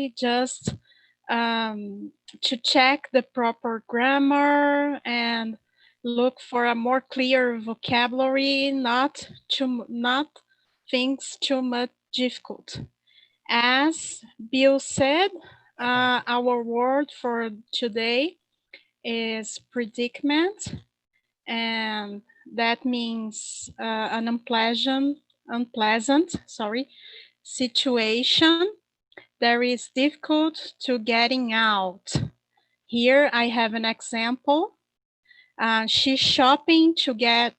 today just to check the proper grammar and look for a more clear vocabulary, not things too much difficult. As Bill said, our word for today is predicament, and that means an unpleasant situation that is difficult to getting out. Here I have an example. She's hoping to get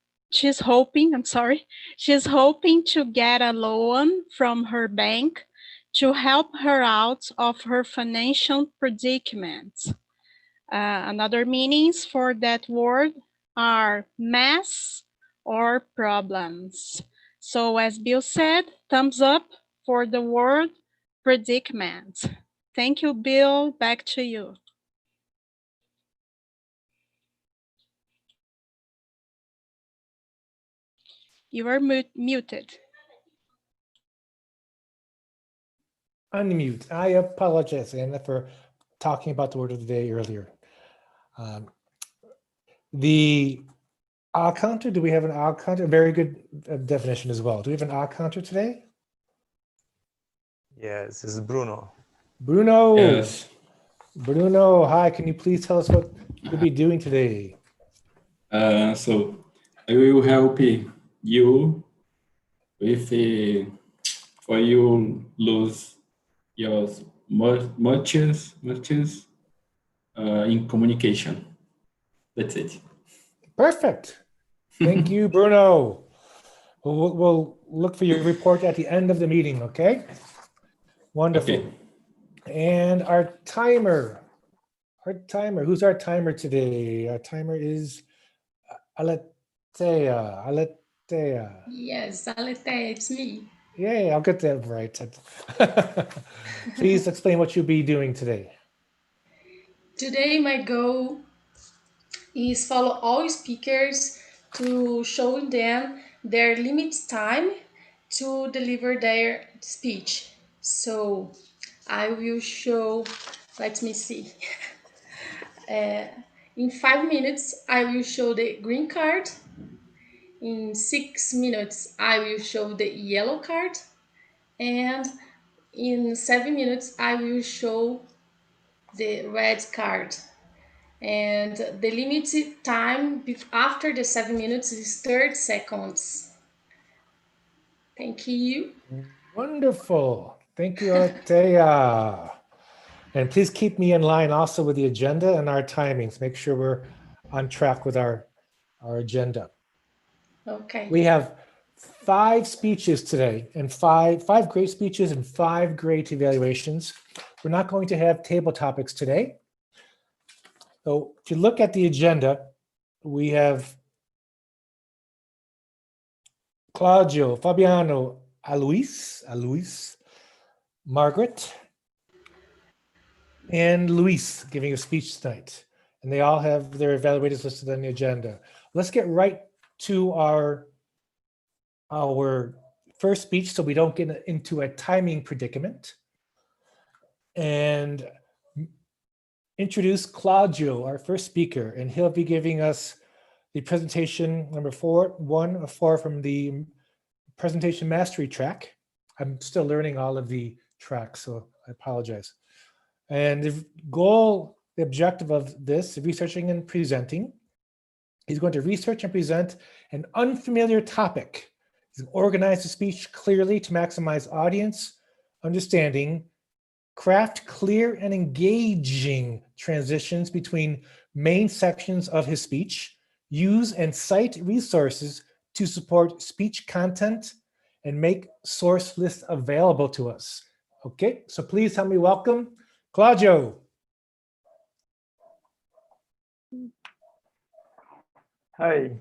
a loan from her bank to help her out of her financial predicament. Another meanings for that word are mess or problems. So as Bill said, thumbs up for the word predicament. Thank you, Bill. Back to you. You are muted. Unmute. I apologize, Anna, for talking about the word of the day earlier. The "a" counter, do we have an "a" counter? A very good definition as well. Do we have an "a" counter today? Yes, this is Bruno. Bruno. Yes. Bruno, hi. Can you please tell us what you'll be doing today? So I will help you with for you lose your muches in communication. That's it. Perfect. Thank you, Bruno. We'll look for your report at the end of the meeting, okay? Wonderful. Okay. And our timer. Who's our timer today? Our timer is Aletheia. Yes, Aletheia, it's me. Yay, I'll get that right. Please explain what you'll be doing today. Today, my goal is follow all speakers to show them their limit time to deliver their speech. So I will show, let me see. In 5 minutes, I will show the green card. In 6 minutes, I will show the yellow card. And in 7 minutes, I will show the red card. And the limited time after the 7 minutes is 30 seconds. Thank you. Wonderful. Thank you, Aletheia. And please keep me in line also with the agenda and our timings. Make sure we're on track with our agenda. Okay. We have 5 speeches today, and five great speeches and 5 great evaluations. We're not going to have table topics today. So if you look at the agenda, we have Claudio, Fabiano, Alois, Margaret, and Luis giving a speech tonight. And they all have their evaluators listed on the agenda. Let's get right to our first speech so we don't get into a timing predicament. And introduce Claudio, our first speaker, and he'll be giving us the presentation number 1 of 4 from the presentation mastery track. I'm still learning all of the tracks, so I apologize. And the objective of this, researching and presenting, he's going to research and present an unfamiliar topic. He's going to organize the speech clearly to maximize audience understanding, craft clear and engaging transitions between main sections of his speech, use and cite resources to support speech content, and make source lists available to us. Okay, so please help me welcome Claudio. Hi.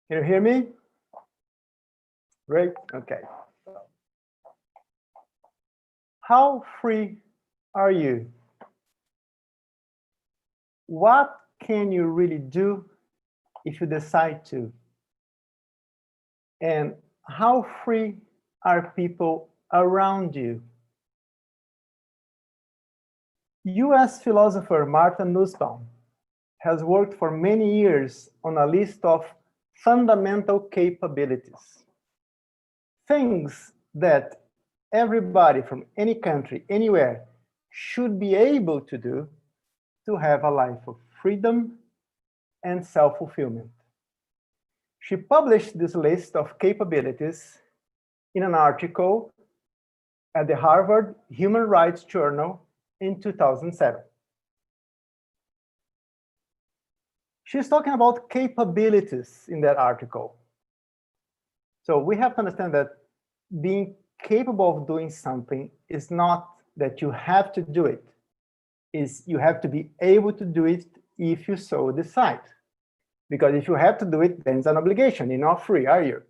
Can you hear me? Great, okay. How free are you? What can you really do if you decide to? And how free are people around you? US philosopher Martha Nussbaum has worked for many years on a list of fundamental capabilities. Things that everybody from any country, anywhere, should be able to do to have a life of freedom and self-fulfillment. She published this list of capabilities in an article at the Harvard Human Rights Journal in 2007. She's talking about capabilities in that article. So we have to understand that being capable of doing something is not that you have to do it, is you have to be able to do it if you so decide. Because if you have to do it, then it's an obligation. You're not free, are you?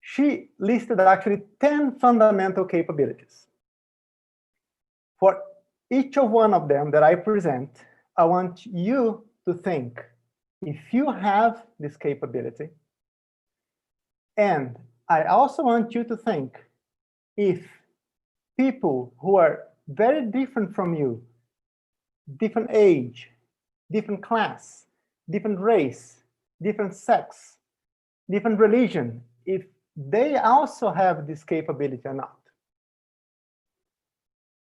She listed actually 10 fundamental capabilities. For each of one of them that I present, I want you to think if you have this capability. And I also want you to think if people who are very different from you, different age, different class, different race, different sex, different religion, if they also have this capability or not.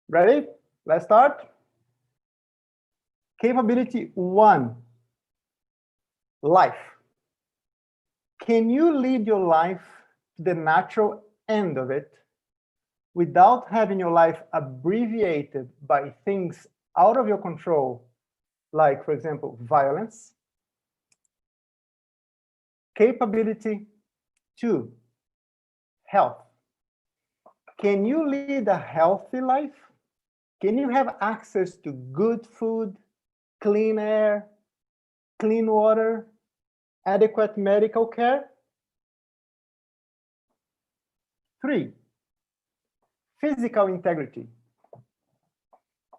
Ready? Let's start. Capability 1, life. Can you lead your life to the natural end of it without having your life abbreviated by things out of your control, like, for example, violence? Capability 2, health. Can you lead a healthy life? Can you have access to good food, clean air, clean water, adequate medical care? 3, physical integrity.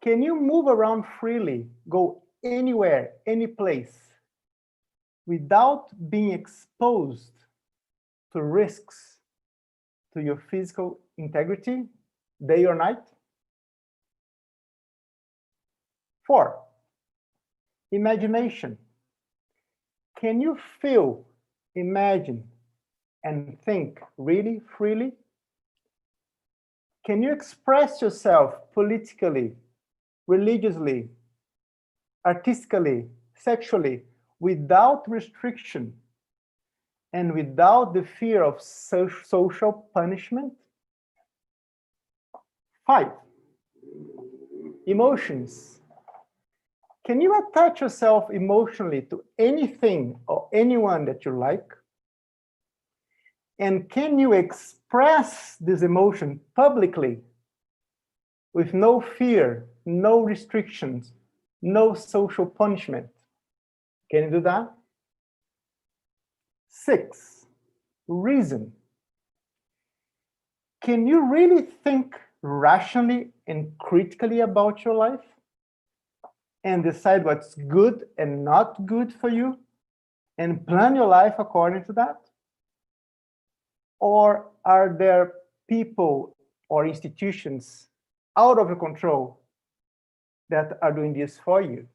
Can you move around freely, go anywhere, any place, without being exposed to risks to your physical integrity, day or night? 4, imagination. Can you feel, imagine, and think really freely? Can you express yourself politically, religiously, artistically, sexually, without restriction and without the fear of social punishment? 5, emotions. Can you attach yourself emotionally to anything or anyone that you like? And can you express this emotion publicly with no fear, no restrictions, no social punishment? Can you do that? 6, reason. Can you really think rationally and critically about your life and decide what's good and not good for you and plan your life according to that? Or are there people or institutions out of your control that are doing this for you?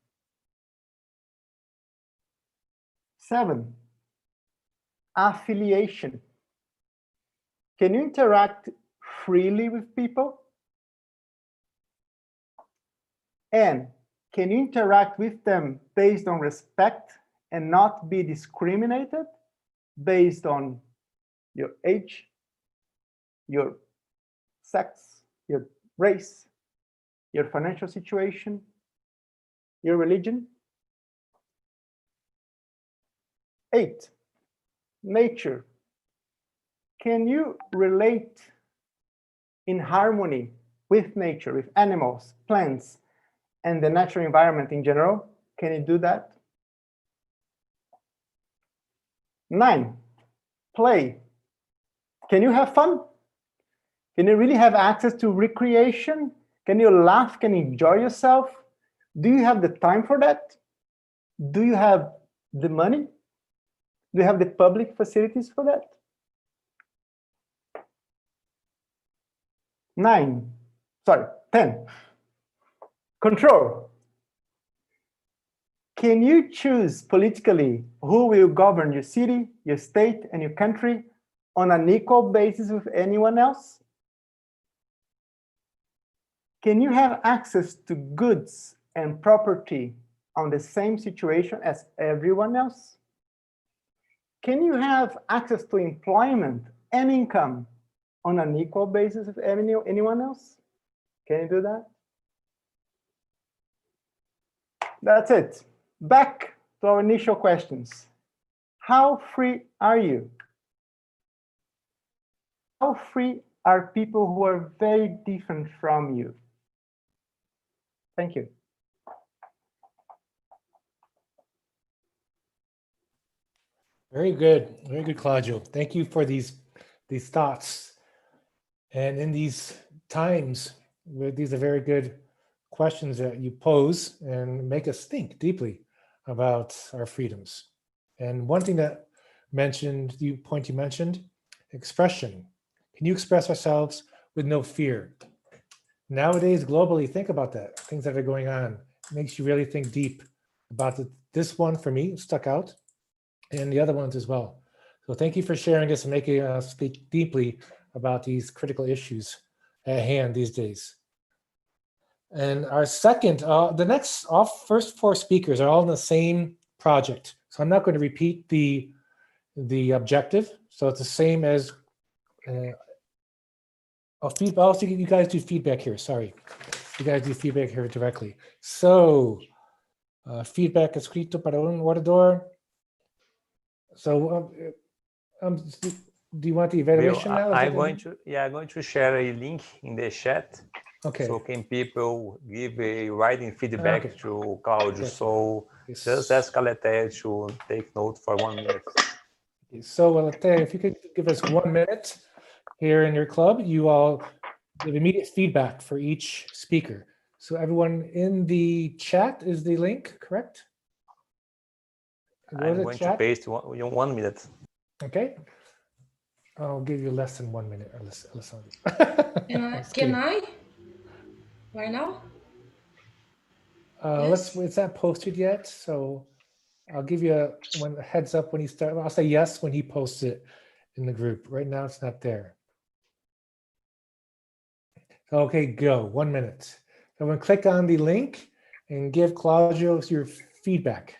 7, affiliation. Can you interact freely with people? And can you interact with them based on respect and not be discriminated based on your age, your sex, your race, your financial situation, your religion? 8, nature. Can you relate in harmony with nature, with animals, plants, and the natural environment in general? Can you do that? 9, play. Can you have fun? Can you really have access to recreation? Can you laugh? Can you enjoy yourself? Do you have the time for that? Do you have the money? Do you have the public facilities for that? 10. Control. Can you choose politically who will govern your city, your state, and your country on an equal basis with anyone else? Can you have access to goods and property on the same situation as everyone else? Can you have access to employment and income on an equal basis with anyone else? Can you do that? That's it. Back to our initial questions. How free are you? How free are people who are very different from you? Thank you. Very good, Claudio. Thank you for these thoughts. And in these times, these are very good questions that you pose and make us think deeply about our freedoms. And one thing that you mentioned, expression. Can you express ourselves with no fear? Nowadays, globally, think about that. Things that are going on. It makes you really think deep about this one for me stuck out, and the other ones as well. So thank you for sharing this and making us speak deeply about these critical issues at hand these days. And our second, first four speakers are all in the same project. So I'm not going to repeat the objective. So it's the same as, also you guys do feedback here, sorry. You guys do feedback here directly. So, feedback escrito para un orador. So, do you want the evaluation now? I'm going to share a link in the chat. Okay. So can people give a writing feedback to Claudio? Okay. So just ask Aletheia to take note for 1 minute. So Aletheia, if you could give us 1 minute here in your club, you all give immediate feedback for each speaker. So everyone in the chat is the link, correct? I'm going to paste 1 minute. Okay. I'll give you less than 1 minute, Alessandro. Can I? Right now? Yes. It's not posted yet, so I'll give you a heads up when he starts. I'll say yes when he posts it in the group. Right now, it's not there. Okay, go. 1 minute. So I'm going to click on the link and give Claudio your feedback.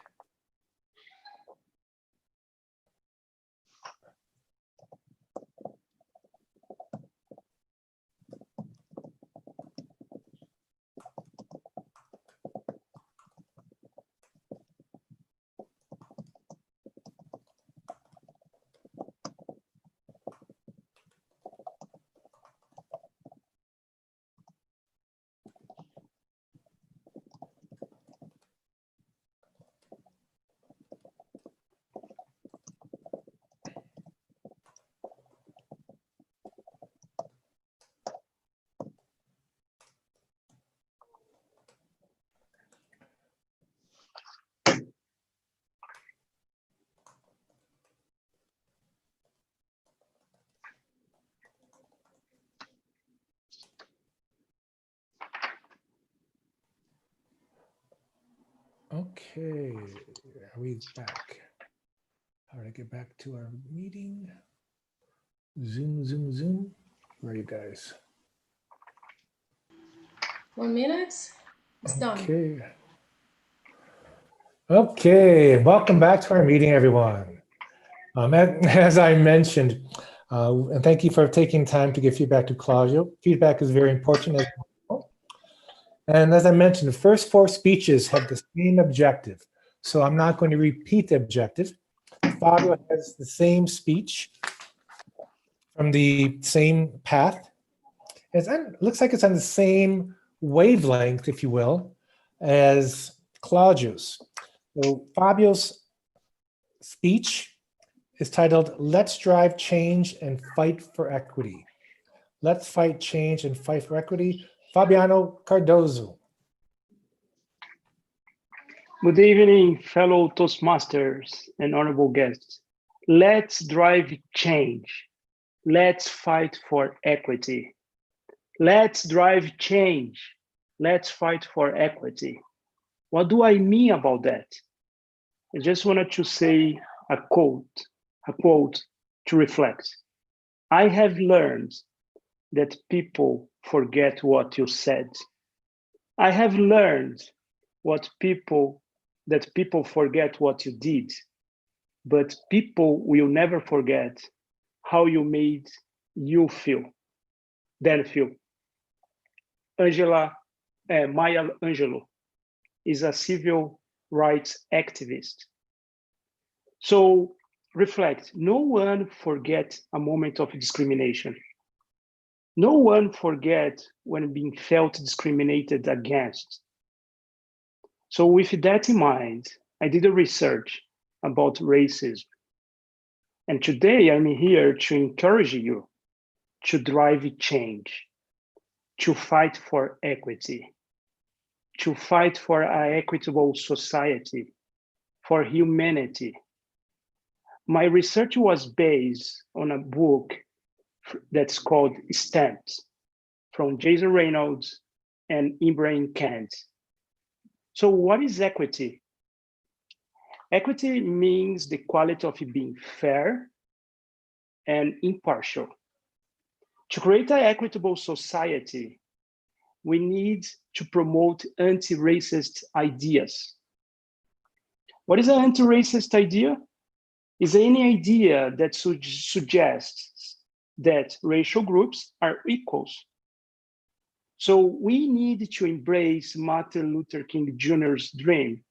Okay, are we back? How do I get back to our meeting? Zoom. Where are you guys? 1 minute. It's done. Okay, welcome back to our meeting, everyone. As I mentioned, and thank you for taking time to give feedback to Claudio. Feedback is very important. And as I mentioned, the first four speeches have the same objective. So I'm not going to repeat the objective. Fabio has the same speech from the same path. It looks like it's on the same wavelength, if you will, as Claudio's. So Fabio's speech is titled, "Let's Drive Change and Fight for Equity." Let's fight change and fight for equity. Fabiano Cardozo. Good evening, fellow Toastmasters and honorable guests. Let's drive change. Let's fight for equity. Let's drive change. Let's fight for equity. What do I mean about that? I just wanted to say a quote to reflect. I have learned that people forget what you said. I have learned that people forget what you did, but people will never forget how you made you feel. Maya Angelou is a civil rights activist. So reflect, no one forgets a moment of discrimination. No one forgets when being felt discriminated against. So with that in mind, I did a research about racism. And today I'm here to encourage you to drive change, to fight for equity, to fight for an equitable society, for humanity. My research was based on a book that's called Stamps from Jason Reynolds and Ibrahim Kent. So what is equity? Equity means the quality of being fair and impartial. To create an equitable society, we need to promote anti-racist ideas. What is an anti-racist idea? It's any idea that suggests that racial groups are equals. So we need to embrace Martin Luther King Jr.'s dream.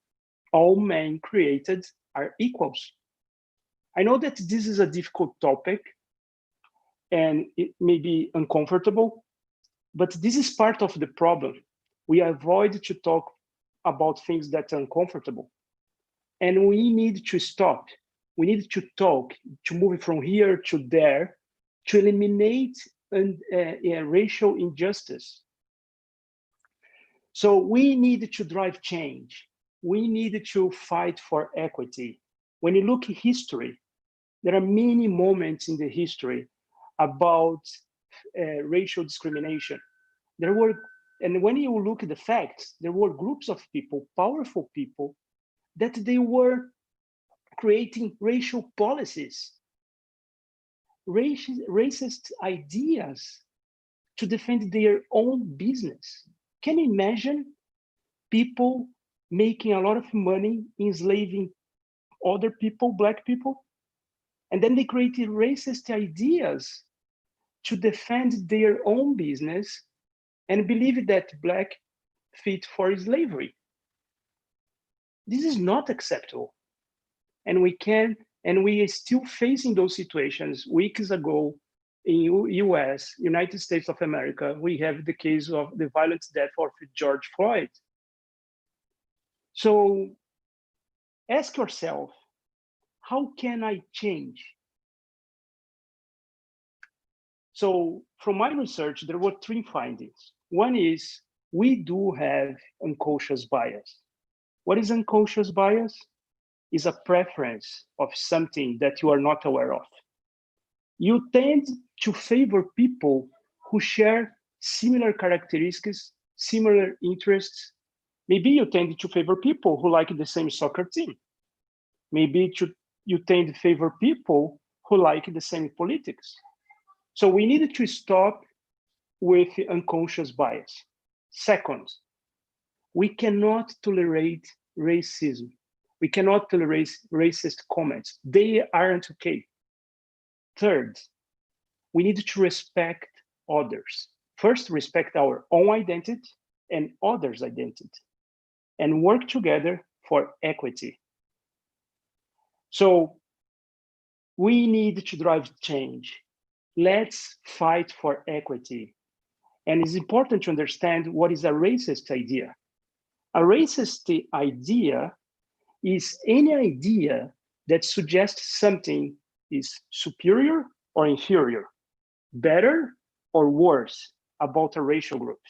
All men created are equals. I know that this is a difficult topic and it may be uncomfortable, but this is part of the problem. We avoid to talk about things that are uncomfortable. And we need to stop. We need to talk, to move from here to there, to eliminate racial injustice. So we need to drive change. We need to fight for equity. When you look at history, there are many moments in the history about racial discrimination. And when you look at the facts, there were groups of people, powerful people, that they were creating racial policies, racist ideas to defend their own business. Can you imagine people making a lot of money enslaving other people, Black people? And then they created racist ideas to defend their own business and believe that Black fit for slavery. This is not acceptable. And we are still facing those situations. Weeks ago in US, United States of America, we have the case of the violent death of George Floyd. So ask yourself, how can I change? So from my research, there were 3 findings. One is we do have unconscious bias. What is unconscious bias? Is a preference of something that you are not aware of. You tend to favor people who share similar characteristics, similar interests. Maybe you tend to favor people who like the same soccer team. Maybe you tend to favor people who like the same politics. So we need to stop with unconscious bias. Second, we cannot tolerate racism. We cannot tolerate racist comments. They aren't okay. Third, we need to respect others. First, respect our own identity and others' identity, and work together for equity. So we need to drive change. Let's fight for equity. And it's important to understand what is a racist idea. A racist idea is any idea that suggests something is superior or inferior, better or worse about a racial group.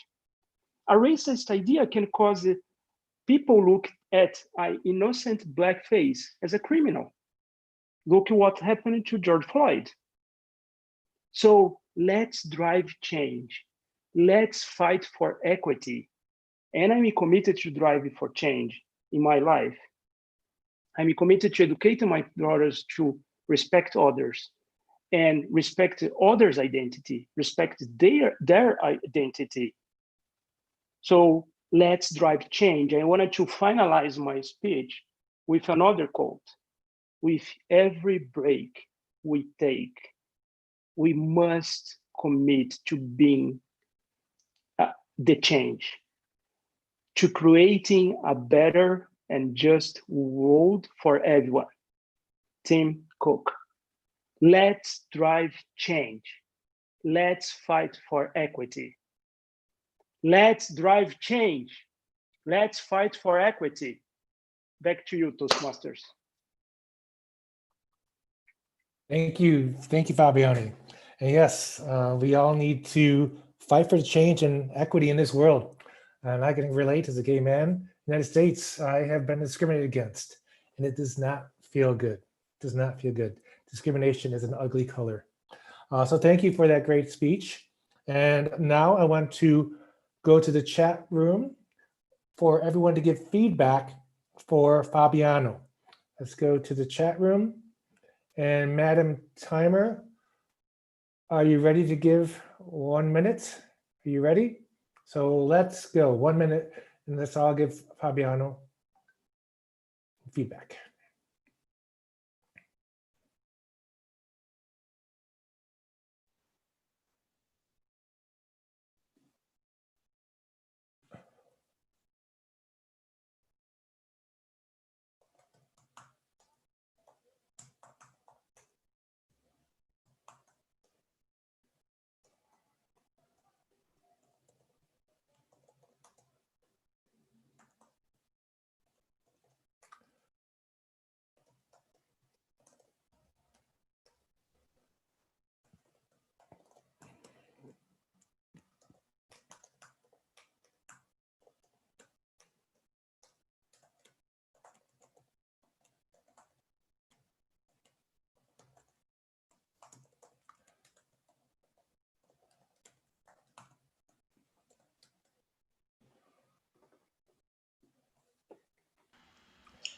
A racist idea can cause people look at an innocent Black face as a criminal. Look at what happened to George Floyd. So let's drive change. Let's fight for equity. and I'm committed to drive for change in my life. I'm committed to educating my daughters to respect others and respect others' identity, respect their identity. So let's drive change. I wanted to finalize my speech with another quote. With every break we take, we must commit to being the change, to creating a better and just world for everyone. Tim Cook. Let's drive change. Let's fight for equity. Let's drive change. Let's fight for equity. Back to you, Toastmasters. Thank you, Fabiani. And yes, we all need to fight for change and equity in this world. And I can relate as a gay man in the United States. I have been discriminated against, and it does not feel good. It does not feel good. Discrimination is an ugly color. So thank you for that great speech. And now I want to go to the chat room for everyone to give feedback for Fabiano. Let's go to the chat room. And Madam Timer, are you ready to give 1 minute? Are you ready? So let's go 1 minute, and let's all give Fabiano feedback.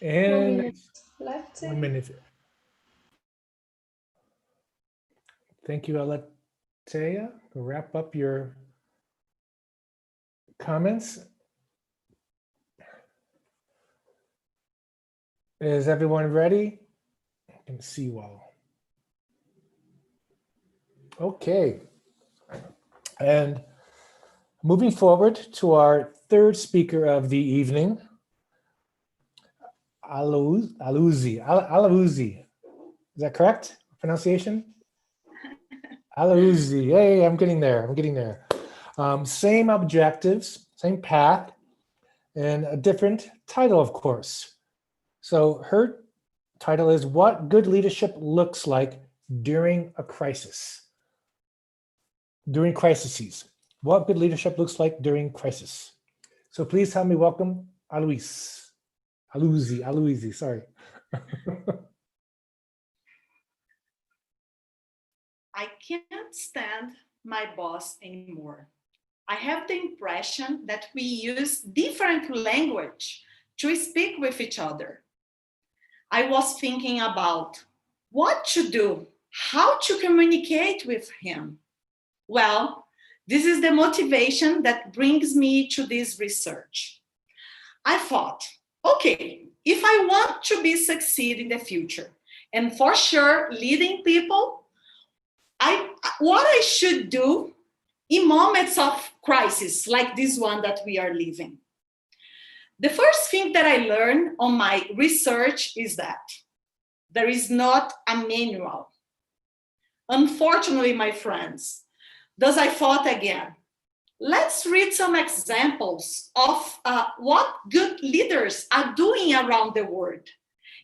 And 1 minute left. 1 minute. Thank you, Alatea. Wrap up your comments. Is everyone ready? I can see you all. Okay. And moving forward to our third speaker of the evening, Aluzi. Is that correct pronunciation? Aluzi. Hey, I'm getting there. Same objectives, same path, and a different title, of course. So her title is What Good Leadership Looks Like During a Crisis. During crises. What good leadership looks like during crisis. So please help me welcome Aluzi, sorry. I can't stand my boss anymore. I have the impression that we use different language to speak with each other. I was thinking about what to do, how to communicate with him. Well, this is the motivation that brings me to this research. I thought, okay, if I want to be succeed in the future, and for sure leading people, what I should do in moments of crisis like this one that we are living. The first thing that I learned on my research is that there is not a manual. Unfortunately, my friends, thus I thought again, let's read some examples of what good leaders are doing around the world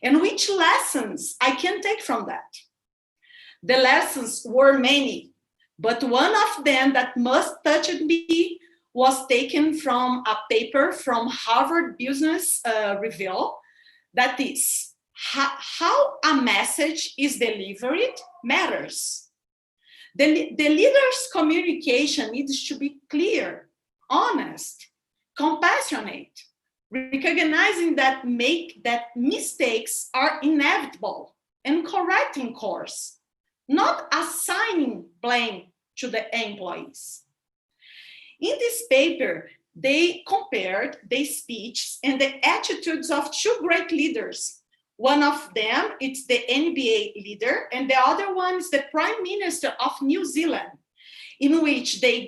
and which lessons I can take from that. The lessons were many, but one of them that most touched me was taken from a paper from Harvard Business Review, that is, how a message is delivered matters. The leader's communication needs to be clear, honest, compassionate, recognizing that mistakes are inevitable and correcting course, not assigning blame to the employees. In this paper, they compared the speeches and the attitudes of two great leaders. One of them is the NBA leader, and the other one is the Prime Minister of New Zealand, in which they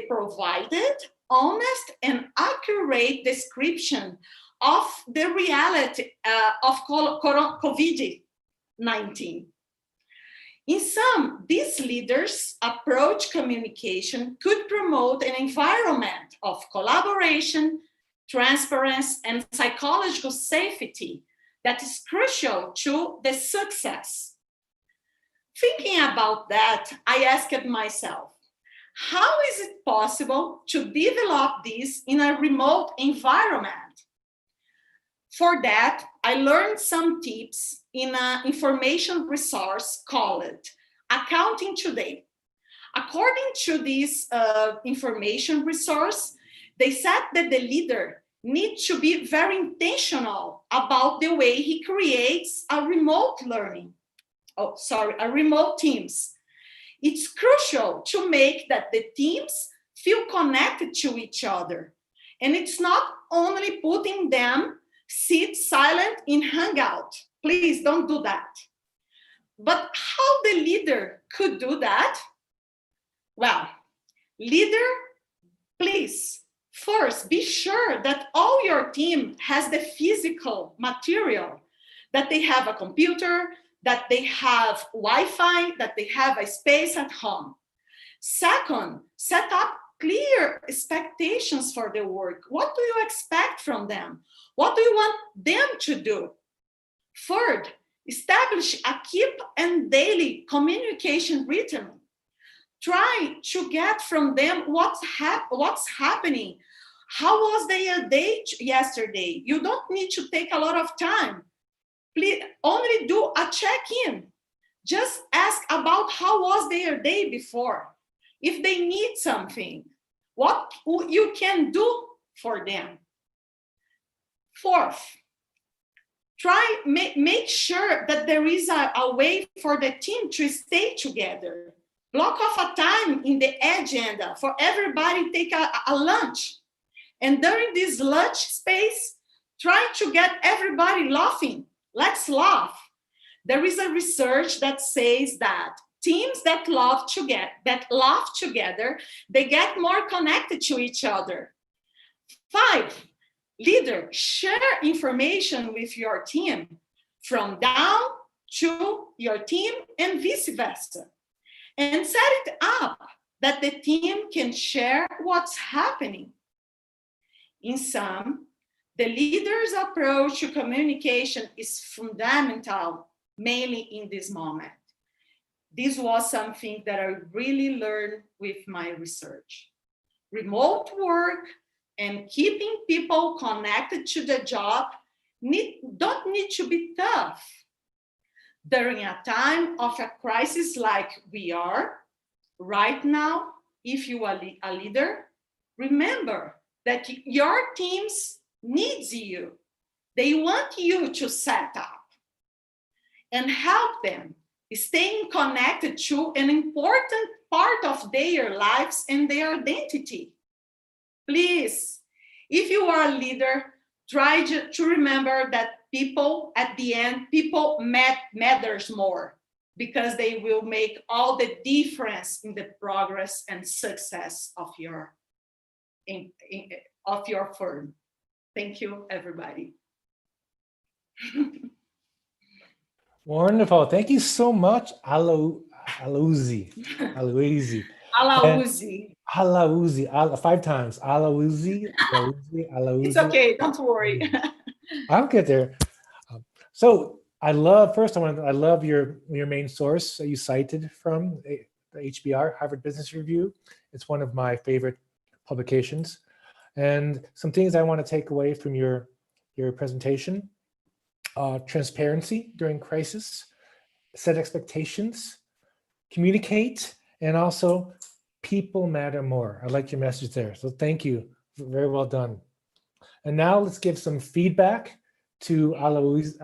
provided honest and accurate description of the reality of COVID-19. In sum, these leaders' approach communication could promote an environment of collaboration, transparency, and psychological safety that is crucial to the success. Thinking about that, I asked myself, how is it possible to develop this in a remote environment? For that, I learned some tips in an information resource called Accounting Today. According to this information resource, they said that the leader needs to be very intentional about the way he creates a remote teams. It's crucial to make that the teams feel connected to each other. And it's not only putting them sit silent in Hangout. Please don't do that. But how the leader could do that? Well, leader, please, first be sure that all your team has the physical material, that they have a computer, that they have Wi-Fi, that they have a space at home. Second, set up clear expectations for the work. What do you expect from them? What do you want them to do? Third, establish a keep and daily communication rhythm. Try to get from them what's happening. How was their day yesterday? You don't need to take a lot of time. Please only do a check-in. Just ask about how was their day before. If they need something, what you can do for them. Fourth, make sure that there is a way for the team to stay together. Block off a time in the agenda for everybody to take a lunch. And during this lunch space, try to get everybody laughing. Let's laugh. There is a research that says that teams that laugh together, they get more connected to each other. 5, leader, share information with your team from down to your team and vice versa. And set it up that the team can share what's happening. In sum, the leader's approach to communication is fundamental, mainly in this moment. This was something that I really learned with my research. Remote work and keeping people connected to the job don't need to be tough. During a time of a crisis like we are right now, if you are a leader, remember that your teams needs you. They want you to set up and help them staying connected to an important part of their lives and their identity. Please, if you are a leader, try to remember that people, at the end, people matters more, because they will make all the difference in the progress and success of your firm. Thank you, everybody. Wonderful. Thank you so much, Alouzzi. 5 times. Alouzzi. It's okay, don't worry. I'll get there. So I love your main source that you cited from the HBR, Harvard Business Review. It's one of my favorite publications. And some things I want to take away from your presentation: transparency during crisis, set expectations, communicate, and also people matter more. I like your message there. So thank you Very well done. And now let's give some feedback to Alauzi,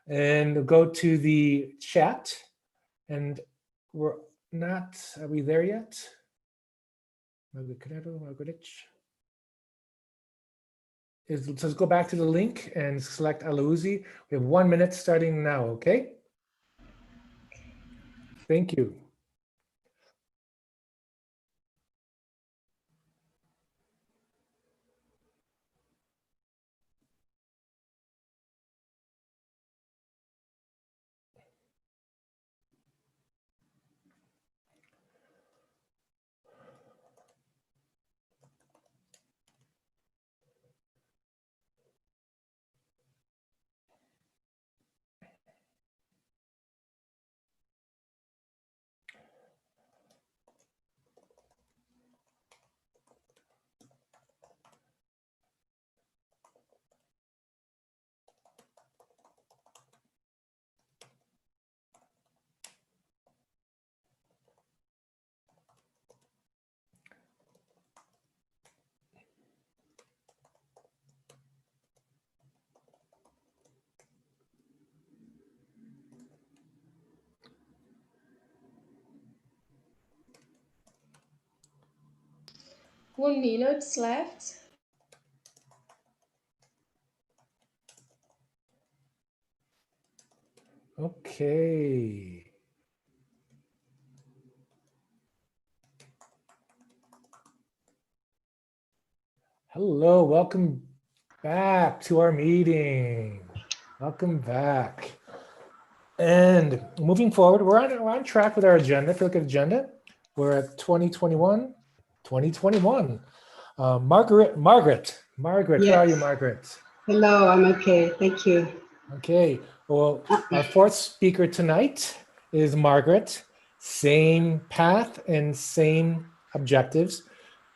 and go to the chat. And are we there yet? Let's go back to the link and select Alauzi. We have 1 minute starting now, okay? Thank you. One minute left. Okay. Hello, welcome back to our meeting. Welcome back. And moving forward, we're on track with our agenda. If you look at agenda, we're at 2021. Margaret, Yes. How are you, Margaret? Hello, I'm okay. Thank you. Okay, well, our fourth speaker tonight is Margaret. Same path and same objectives.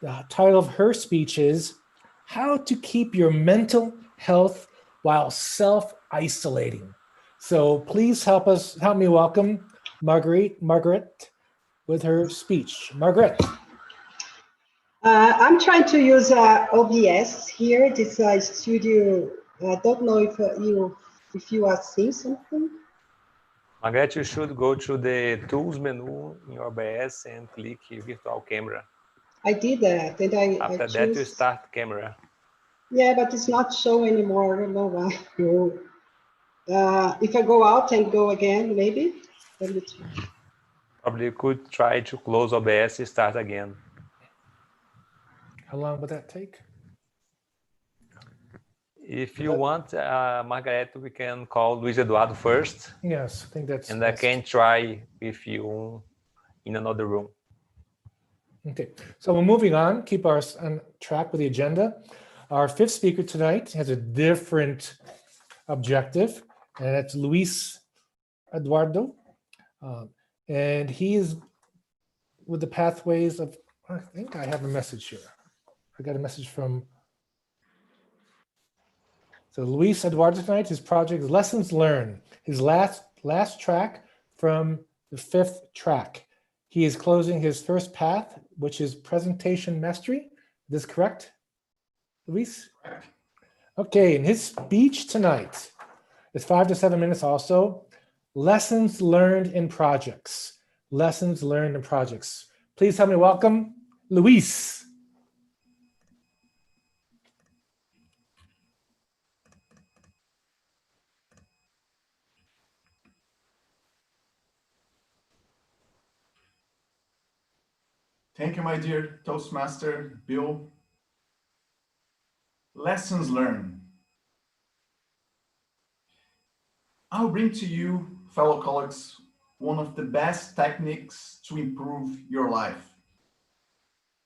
The title of her speech is How to Keep Your Mental Health While Self-Isolating. So please help me welcome Margaret with her speech. Margaret. I'm trying to use OBS here. This studio. I don't know if you are seeing something. Margaret, you should go to the Tools menu in your OBS and click Virtual Camera. I did that. And After that, you start camera. Yeah, but it's not showing anymore. I don't know why. If I go out and go again, maybe. Let me try. Probably you could try to close OBS and start again. How long would that take? If you want, Margaret, we can call Luis Eduardo first. Yes, I think that's. And best. I can try with you in another room. Okay, so we're moving on. Keep us on track with the agenda. Our fifth speaker tonight has a different objective, and it's Luis Eduardo. And he is with the pathways of, I think I have a message here. I got a message from, so Luis Eduardo tonight, his project is Lessons Learned, his last track from the fifth track. He is closing his first path, which is presentation mastery. Is this correct, Luis? Correct. Okay, and his speech tonight is 5 to 7 minutes also. Lessons learned in projects. Lessons learned in projects. Please help me welcome Luis. Thank you, my dear Toastmaster, Bill. Lessons learned. I'll bring to you, fellow colleagues, one of the best techniques to improve your life.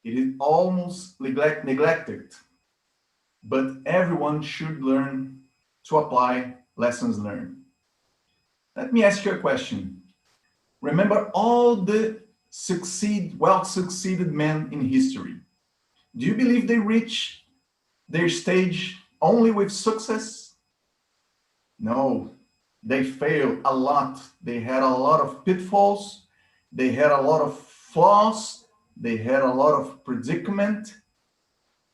It is almost neglected, but everyone should learn to apply lessons learned. Let me ask you a question. Remember all the well-succeeded men in history. Do you believe they reach their stage only with success? No, they failed a lot. They had a lot of pitfalls. They had a lot of flaws. they had a lot of predicament,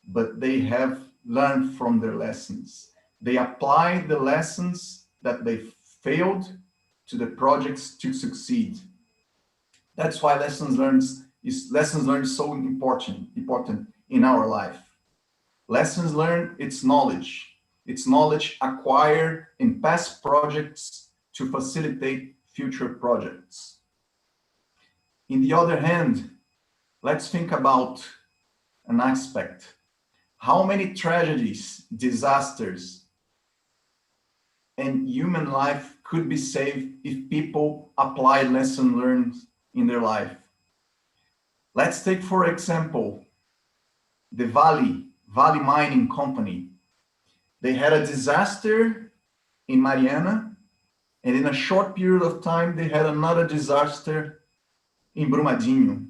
but they have learned from their lessons. They applied the lessons that they failed to the projects to succeed. That's why lessons learned is so important in our life. Lessons learned, it's knowledge acquired in past projects to facilitate future projects. In the other hand, let's think about an aspect. How many tragedies, disasters, and human life could be saved if people apply lessons learned in their life? Let's take, for example, the Vale Mining Company. They had a disaster in Mariana, and in a short period of time, they had another disaster in Brumadinho.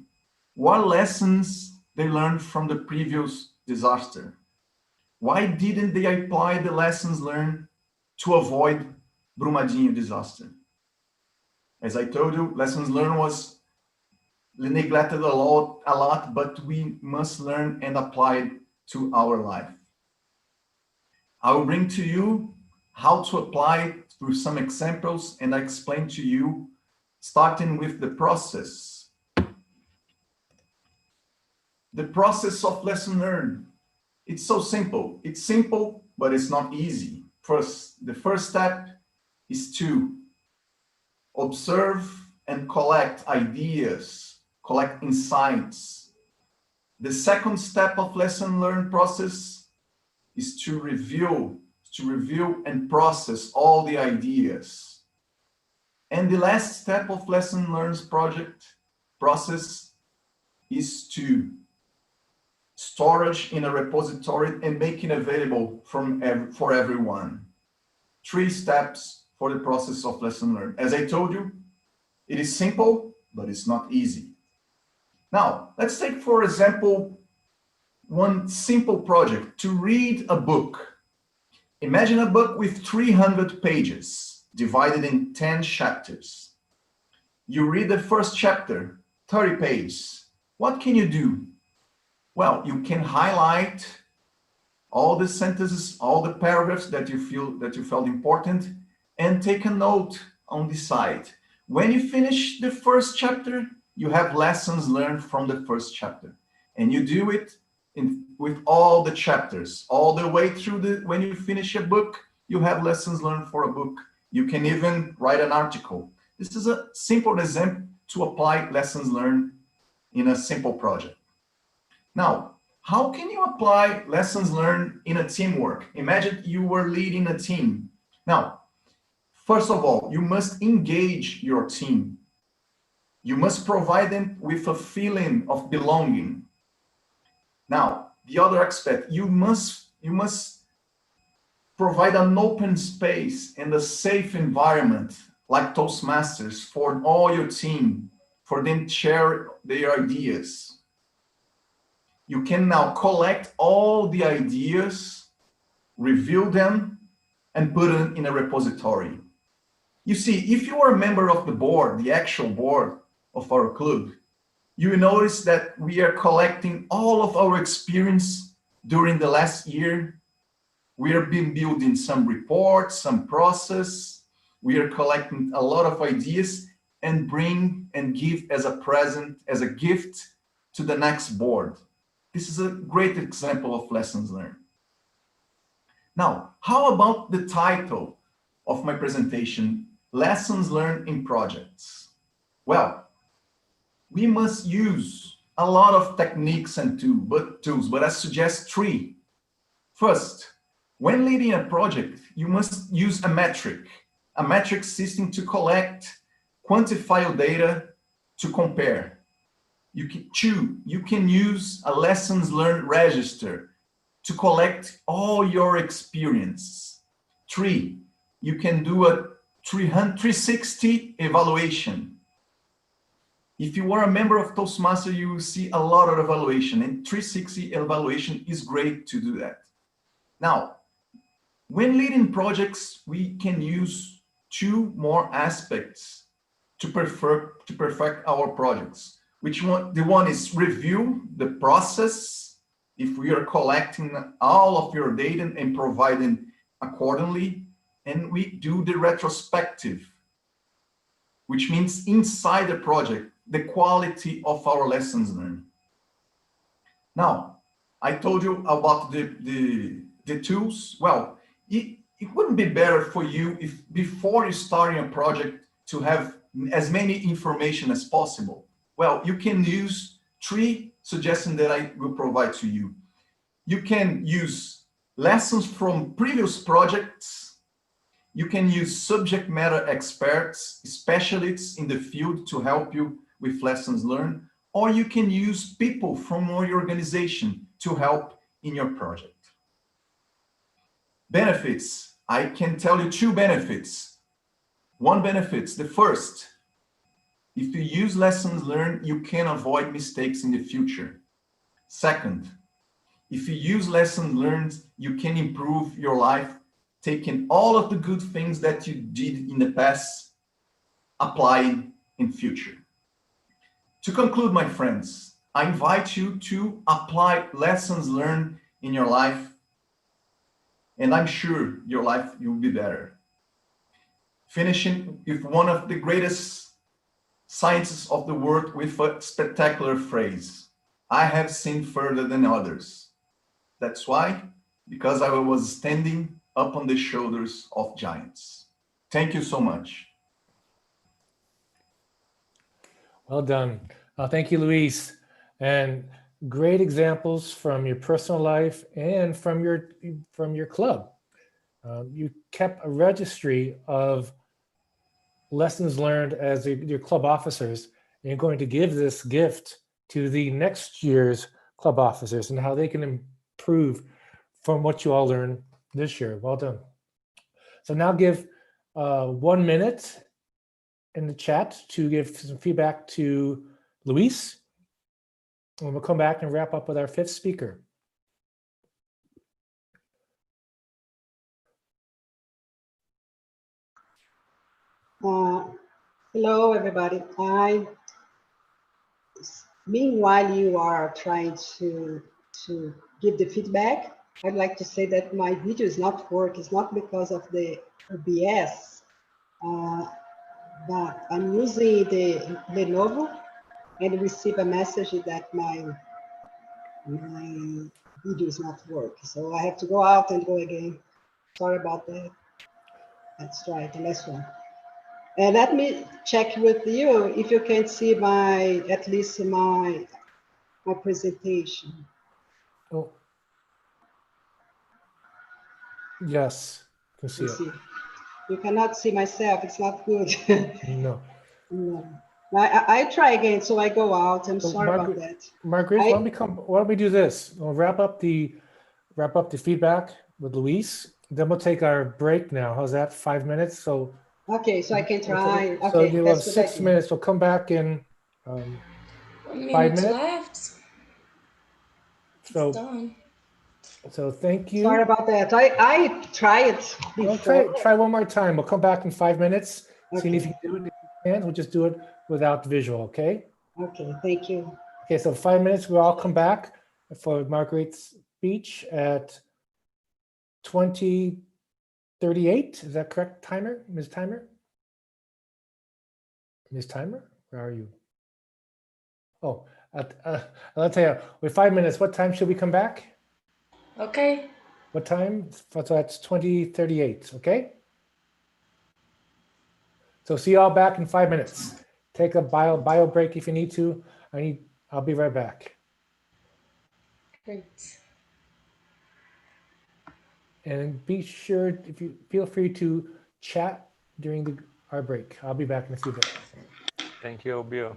What lessons they learned from the previous disaster? Why didn't they apply the lessons learned to avoid Brumadinho disaster? As I told you, lessons learned was neglected a lot, but we must learn and apply it to our life. I will bring to you how to apply it through some examples, and I explain to you, starting with the process. The process of lesson learned. It's so simple. It's simple, but it's not easy. The first step is to observe and collect ideas, collect insights. The second step of lesson learned process is to review and process all the ideas. And the last step of lesson learned process is to storage in a repository and make it available for everyone. 3 steps for the process of lesson learned. As I told you, it is simple, but it's not easy. Now, let's take, for example, one simple project, to read a book. Imagine a book with 300 pages, divided in 10 chapters. You read the first chapter, 30 pages. What can you do? Well, you can highlight all the sentences, all the paragraphs that you felt important, and take a note on the side. When you finish the first chapter, you have lessons learned from the first chapter, and you do it with all the chapters, all the way through when you finish a book, you have lessons learned for a book. You can even write an article. This is a simple example to apply lessons learned in a simple project. Now, how can you apply lessons learned in a teamwork? Imagine you were leading a team. Now, first of all, you must engage your team. You must provide them with a feeling of belonging. Now, the other aspect, you must provide an open space and a safe environment like Toastmasters for all your team, for them to share their ideas. You can now collect all the ideas, review them, and put them in a repository. You see, if you are a member of the board, the actual board of our club, you will notice that we are collecting all of our experience during the last year. We have been building some reports, some process. We are collecting a lot of ideas and bring and give as a present, as a gift to the next board. This is a great example of lessons learned. Now, how about the title of my presentation, Lessons Learned in Projects? Well, we must use a lot of techniques and tools, but I suggest 3. First, when leading a project, you must use a metric system to collect quantifiable data to compare. You can use a lessons learned register to collect all your experience. 3, you can do a 360 evaluation. If you are a member of Toastmasters, you will see a lot of evaluation, and 360 evaluation is great to do that. Now, when leading projects, we can use 2 more aspects to perfect our projects. which one? The one is review the process. If we are collecting all of your data and providing accordingly, and we do the retrospective, which means inside the project, the quality of our lessons learned. Now, I told you about the tools. Well, it wouldn't be better for you if before you starting a project to have as many information as possible. Well, you can use 3 suggestions that I will provide to you. You can use lessons from previous projects. You can use subject matter experts, specialists in the field to help you with lessons learned, or you can use people from your organization to help in your project. Benefits, I can tell you 2 benefits. One benefit, the first, if you use lessons learned, you can avoid mistakes in the future. Second, if you use lessons learned, you can improve your life, taking all of the good things that you did in the past, applying in future. To conclude, my friends, I invite you to apply lessons learned in your life, and I'm sure your life will be better. Finishing with one of the greatest scientists of the world with a spectacular phrase: I have seen further than others. That's why, because I was standing up on the shoulders of giants. Thank you so much. Well done. Thank you, Luis. And great examples from your personal life and from your club. You kept a registry of lessons learned as your club officers, and you're going to give this gift to the next year's club officers and how they can improve from what you all learned this year. Well done. So now give 1 minute in the chat to give some feedback to Luis, and we'll come back and wrap up with our 5th speaker. Hello, everybody. Meanwhile, you are trying to give the feedback, I'd like to say that my video is not working. It's not because of the OBS, but I'm using the Lenovo and receive a message that my video is not working. So I have to go out and go again. Sorry about that. Let's try the last one. And let me check with you if you can see at least my presentation. Oh. Yes, I can see it. You cannot see myself. It's not good. No. No. I try again, so I go out. I'm sorry about that. Margaret, why don't we do this? We'll wrap up the feedback with Luis. Then we'll take our break now. How's that? 5 minutes. So. Okay, so I can try. Okay, so you have 6 minutes. We'll come back in 1 minute 5 minutes left. So, it's done. So thank you. Sorry about that. I tried before. Try one more time. We'll come back in 5 minutes. Okay. See if you can do it. If you can, we'll just do it without the visual, okay? Okay, thank you. Okay, so 5 minutes, we'll all come back for Margaret's speech at 20:38. Is that correct, timer? Ms. Timer? Ms. Timer, where are you? Oh, I'll tell you, with 5 minutes, what time should we come back? Okay. What time? So that's 20:38, okay? So see you all back in 5 minutes. Take a bio break if you need to. I'll be right back. Great. And be sure, if you feel free to chat during our break. I'll be back in a few minutes. Thank you, Bill.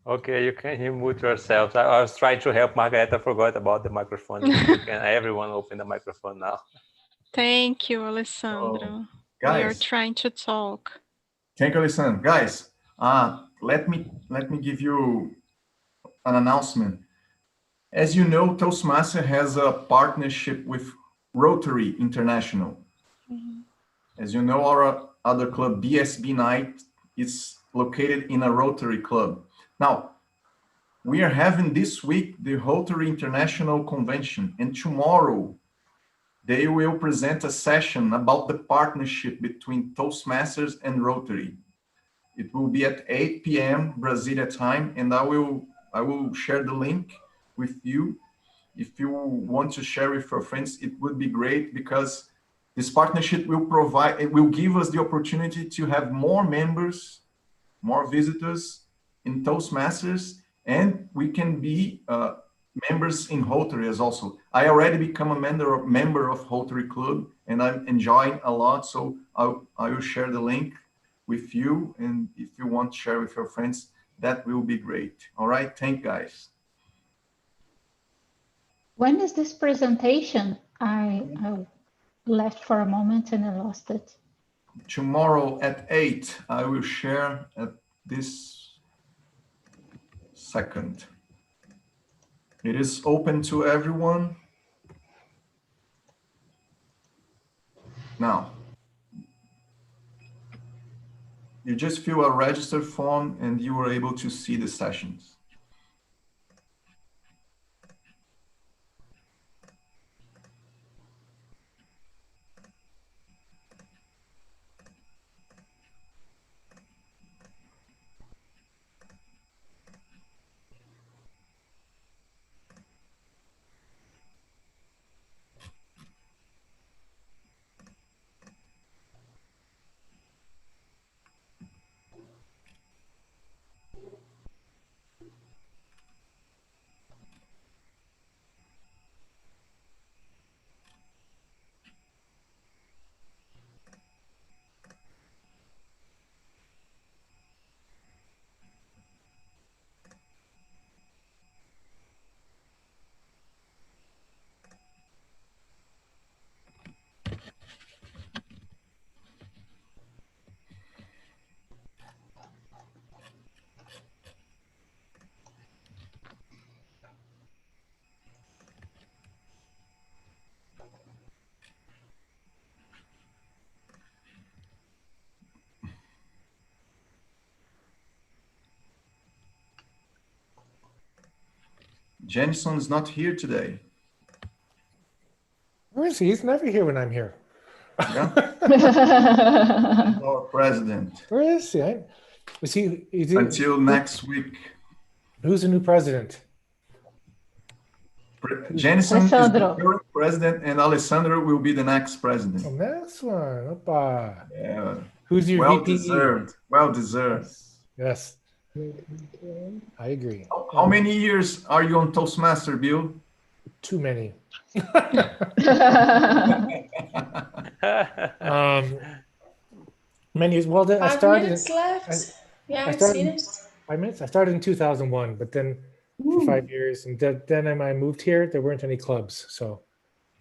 Okay, you can mute yourself. I was trying to help Margareta, forgot about the microphone. Everyone open the microphone now. Thank you, Alessandro. We are Guys, trying to talk. thank you, Alessandro. Guys, let me give you an announcement. As you know, Toastmaster has a partnership with Rotary International. As you know, our other club, BSB Night, is located in a Rotary club. Now, we are having this week the Rotary International Convention, and tomorrow they will present a session about the partnership between Toastmasters and Rotary. It will be at 8 p.m. Brasília time, and I will share the link with you. If you want to share with your friends, it would be great, because this partnership will give us the opportunity to have more members, more visitors in Toastmasters, and we can be members in Rotary as also. I already become a member of Rotary Club, and I'm enjoying a lot. So I will share the link with you, and if you want to share with your friends, that will be great. All right, thank you, guys. When is this presentation? I left for a moment and I lost it. Tomorrow at 8, I will share at this second. It is open to everyone. Now, you just fill a register form and you are able to see the sessions. Jenson is not here today. Where is he? He's never here when I'm here. Yeah. Our president. Where is he? Is he until next week? Who's the new president? Jenson is the current president, and Alessandro will be the next president. Oh, that's one. Opa. Yeah. Who's your well VP? Deserved. Well deserved. Yes. I agree. How many years are you on Toastmaster, Bill? Too many. Many years. Well, then I started. 5 minutes left. I started 5 minutes. I started in 2001, but then for 5 years, and then I moved here. There weren't any clubs, so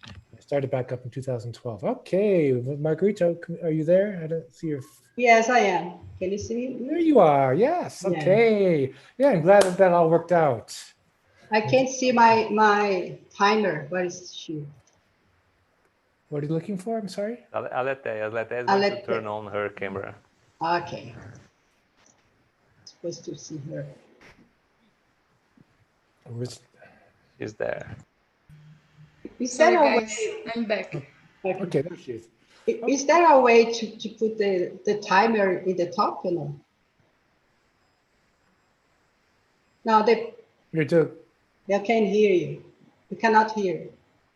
I started back up in 2012. Okay, Margarita, are you there? I don't see your. Yes, I am. Can you see me? There you are. Yes. Okay. Yeah, I'm glad that all worked out. I can't see my timer. Where is she? What are you looking for? I'm sorry. Aletheia is going to turn on her camera. Okay. Supposed to see her. She's there. Sorry, guys, I'm back. Okay, there she is. Is there a way to put the timer in the top or no? No, I can't hear you. We cannot hear.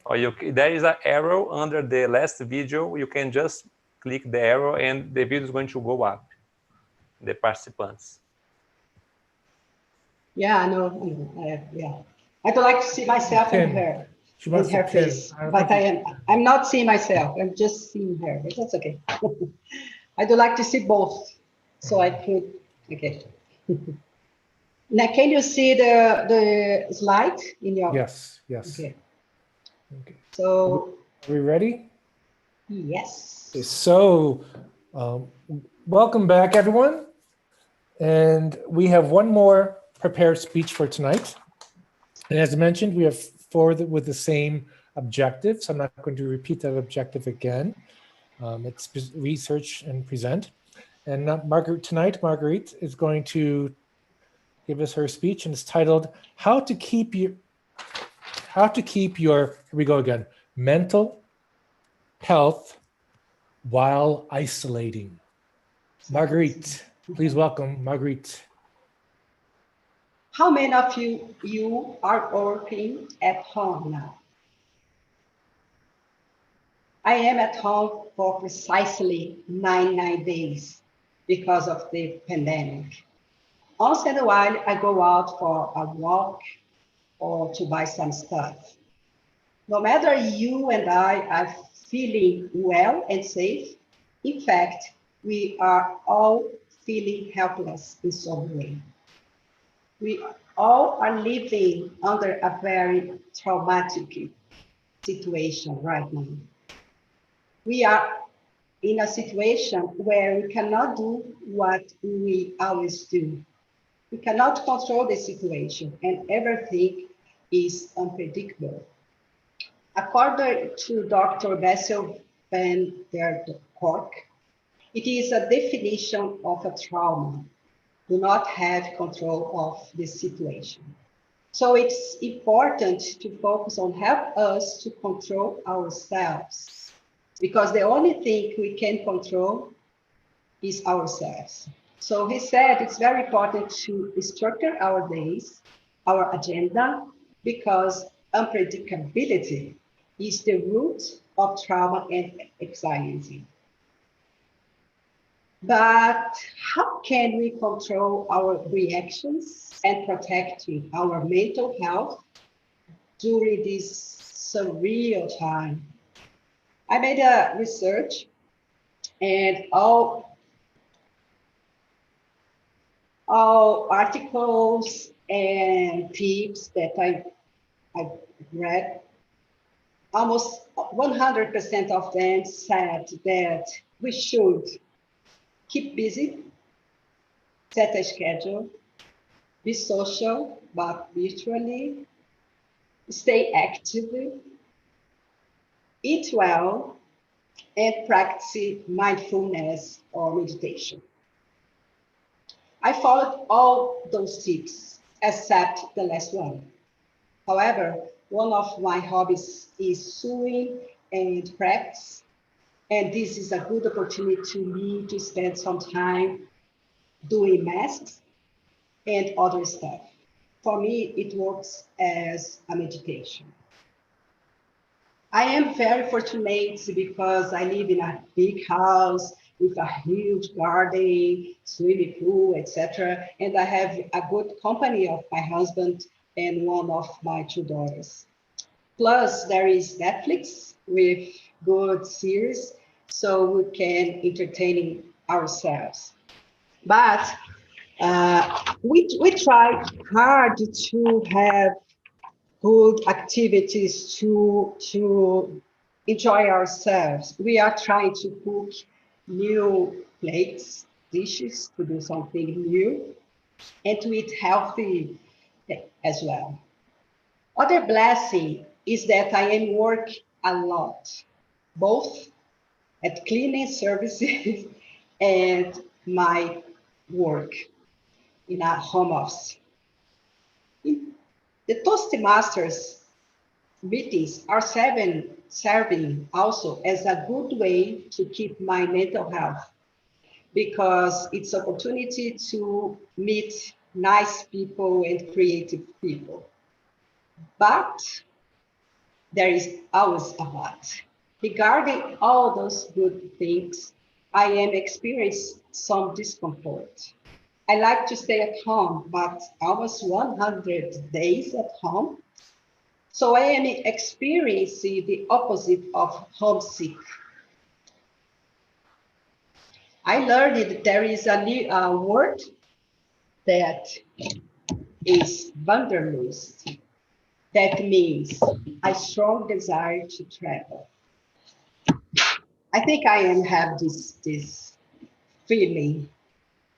Oh, there is an arrow under the last video. You can just click the arrow and the video is going to go up. The participants. Yeah, I know. Yeah. I'd like to see myself and her. She wants her face, but I'm not seeing myself. I'm just seeing her. But that's okay. I'd like to see both, so I could. Okay. Now, can you see the slide in your? Yes, yes. Okay. Okay. So. Are we ready? Yes. Okay, so, welcome back, everyone. And we have one more prepared speech for tonight. And as I mentioned, we have four with the same objective. So I'm not going to repeat that objective again. It's research and present. And Marguerite is going to give us her speech, and it's titled How to keep your, here we go again, mental health while isolating. Marguerite, please welcome Marguerite. How many of you are working at home now? I am at home for precisely 99 days because of the pandemic. Once in a while, I go out for a walk or to buy some stuff. No matter you and I are feeling well and safe, in fact, we are all feeling helpless in some way. We all are living under a very traumatic situation right now. We are in a situation where we cannot do what we always do. We cannot control the situation, and everything is unpredictable. According to Dr. Bessel van der Kolk, it is a definition of a trauma. Do not have control of the situation. So it's important to focus on help us to control ourselves, because the only thing we can control is ourselves. So he said it's very important to structure our days, our agenda, because unpredictability is the root of trauma and anxiety. But how can we control our reactions and protect our mental health during this surreal time? I made a research, and all articles and tips that I read, almost 100% of them said that we should keep busy, set a schedule, be social, but virtually, stay active, eat well, and practice mindfulness or meditation. I followed all those tips except the last one. However, one of my hobbies is sewing and crafts, and this is a good opportunity to me to spend some time doing masks and other stuff. For me, it works as a meditation. I am very fortunate because I live in a big house with a huge garden, swimming pool, etc. And I have a good company of my husband and one of my two daughters. Plus, there is Netflix with good series, so we can entertain ourselves. But we try hard to have good activities to enjoy ourselves. We are trying to cook new plates, dishes, to do something new, and to eat healthy as well. Other blessing is that I am working a lot, both at cleaning services and my work in a home office. The Toastmasters meetings are serving also as a good way to keep my mental health, because it's an opportunity to meet nice people and creative people. But there is always a but. Regarding all those good things, I am experiencing some discomfort. I like to stay at home, but almost 100 days at home. So I am experiencing the opposite of homesick. I learned that there is a word that is wanderlust. That means a strong desire to travel. I think I have this feeling.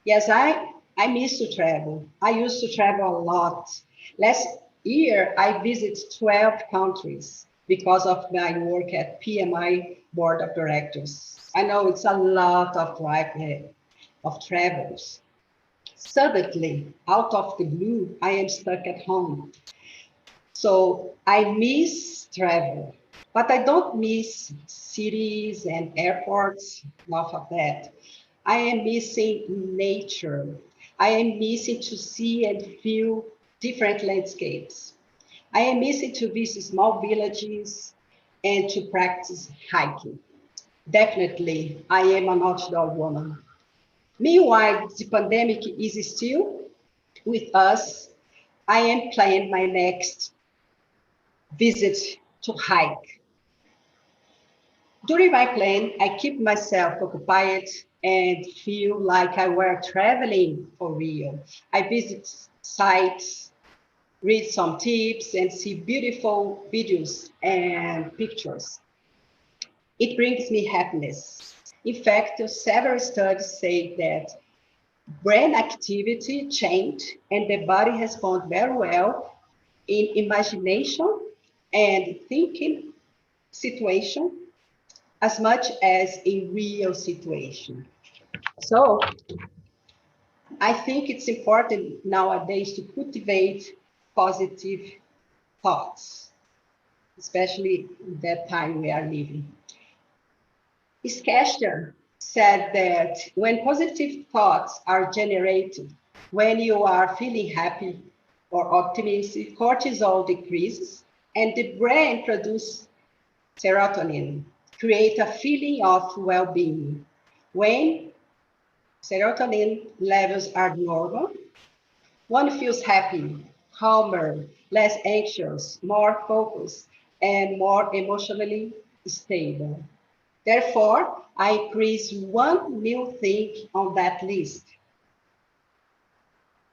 Yes, I miss to travel. I used to travel a lot. Last year, I visited 12 countries because of my work at PMI Board of Directors. I know it's a lot of travels. Suddenly, out of the blue, I am stuck at home. So I miss travel, but I don't miss cities and airports, enough of that. I am missing nature. I am missing to see and feel different landscapes. I am missing to visit small villages and to practice hiking. Definitely, I am an outdoor woman. Meanwhile, the pandemic is still with us. I am planning my next visit to hike. During my plan, I keep myself occupied and feel like I were traveling for real. I visit sites, read some tips, and see beautiful videos and pictures. It brings me happiness. In fact, several studies say that brain activity changed and the body responds very well in imagination and thinking situation as much as a real situation. So I think it's important nowadays to cultivate positive thoughts, especially in that time we are living. Skester said that when positive thoughts are generated, when you are feeling happy or optimistic, cortisol decreases and the brain produces serotonin, create a feeling of well-being. When serotonin levels are normal, one feels happy, calmer, less anxious, more focused, and more emotionally stable. Therefore, I increase one new thing on that list.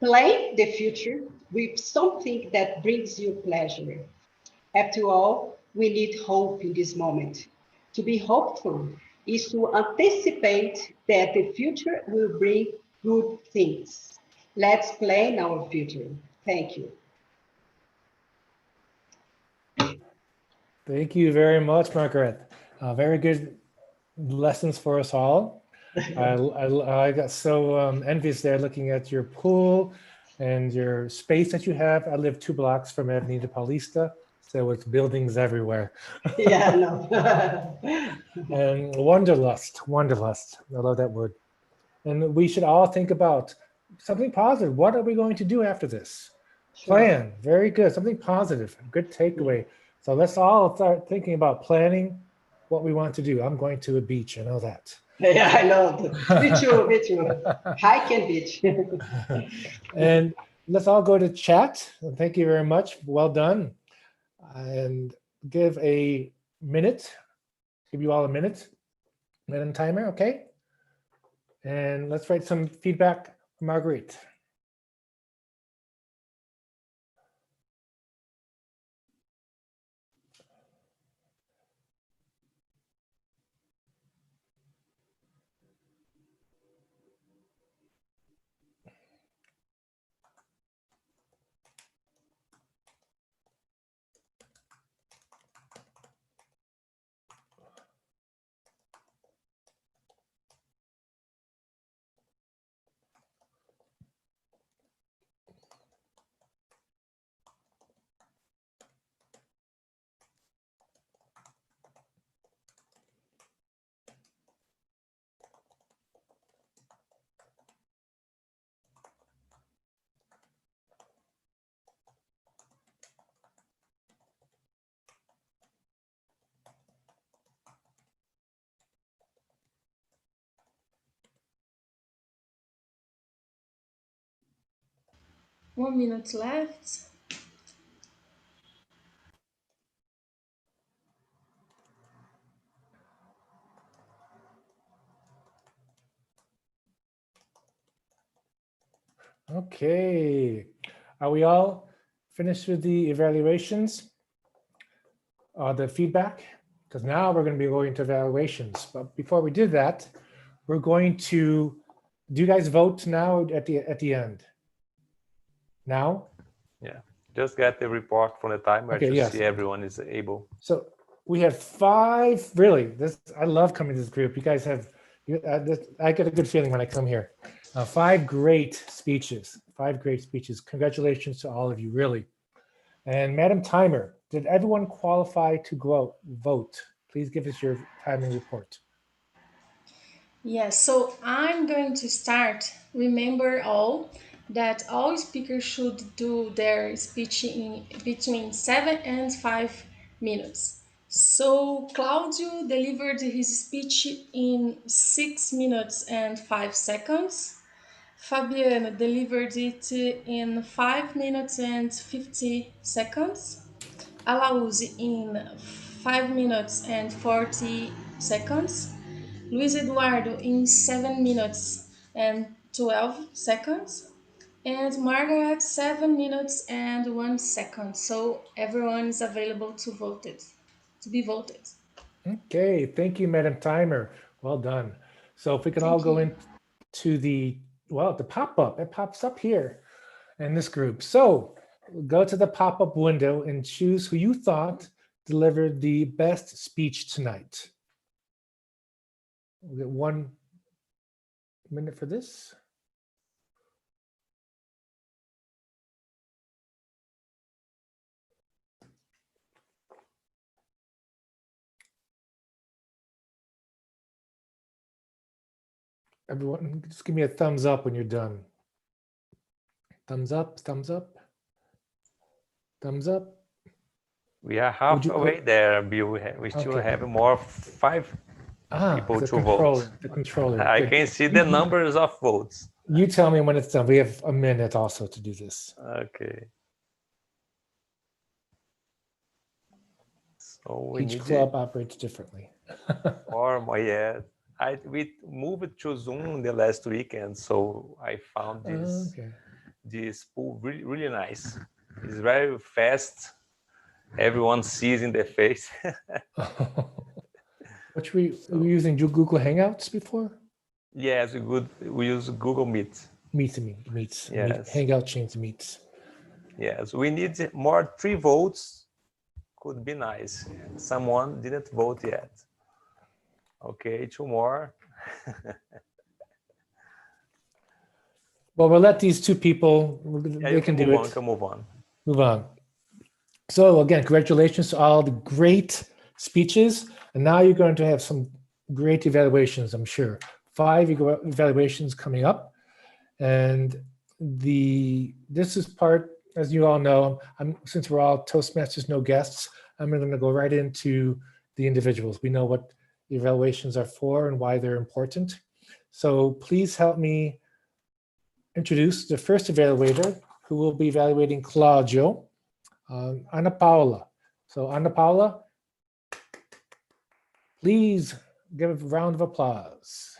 Plan the future with something that brings you pleasure. After all, we need hope in this moment. To be hopeful is to anticipate that the future will bring good things. Let's plan our future. Thank you. Thank you very much, Margaret. Very good lessons for us all. I got so envious there looking at your pool and your space that you have. I live 2 blocks from Avenida Paulista, so it's buildings everywhere. Yeah, no. And wanderlust. I love that word. And we should all think about something positive. What are we going to do after this? Sure. Plan. Very good. Something positive. Good takeaway. So let's all start thinking about planning what we want to do. I'm going to a beach. I know that. Yeah, I know. Me too, me too. Hike and beach. And let's all go to chat. Thank you very much. Well done. And give a minute. Give you all a minute. Minute timer, okay? And let's write some feedback from Marguerite. One minute left. Okay. Are we all finished with the evaluations? The feedback? Because now we're going to be going to evaluations. But before we do that, we're going to, do you guys vote now at the end? Now? Yeah, just get the report from the timer to see everyone is able. So we have 5, really, I love coming to this group. You guys have, I get a good feeling when I come here. 5 great speeches, 5 great speeches. Congratulations to all of you, really. And Madam Timer, did everyone qualify to vote? Please give us your timing report. Yes, so I'm going to start. Remember all that all speakers should do their speech in between 7 and 5 minutes. So Claudio delivered his speech in 6 minutes and 5 seconds. Fabiano delivered it in 5 minutes and 50 seconds. Alauzi in 5 minutes and 40 seconds. Luis Eduardo in 7 minutes and 12 seconds. And Margaret 7 minutes and 1 second. So everyone is available to be voted. Okay, thank you, Madam Timer. Well done. So if we can all go into the pop-up, it pops up here in this group. So go to the pop-up window and choose who you thought delivered the best speech tonight. We'll get 1 minute for this. Everyone, just give me a thumbs up when you're done. Thumbs up, thumbs up, thumbs up. We are halfway there, Bill. We still have more 5 people to vote. The controller. I can see the numbers of votes. You tell me when it's done. We have a minute also to do this. Okay. So each club operates differently. Or we moved to Zoom the last weekend, so I found this pool really nice. It's very fast. Everyone sees in their face. Which we were using Google Hangouts before? Yes, we use Google Meet. Meets. Yes. Hangout change meets. Yes, we need more 3 votes. Could be nice. Someone didn't vote yet. Okay, 2 more. Well, we'll let these 2 people, they can do it. Move on. Move on. So again, congratulations to all the great speeches. And now you're going to have some great evaluations, I'm sure. 5 evaluations coming up. And this is part, as you all know, since we're all Toastmasters, no guests, I'm going to go right into the individuals. We know what the evaluations are for and why they're important. So please help me introduce the first evaluator, who will be evaluating Claudio, Ana Paula. So Ana Paula, please give a round of applause.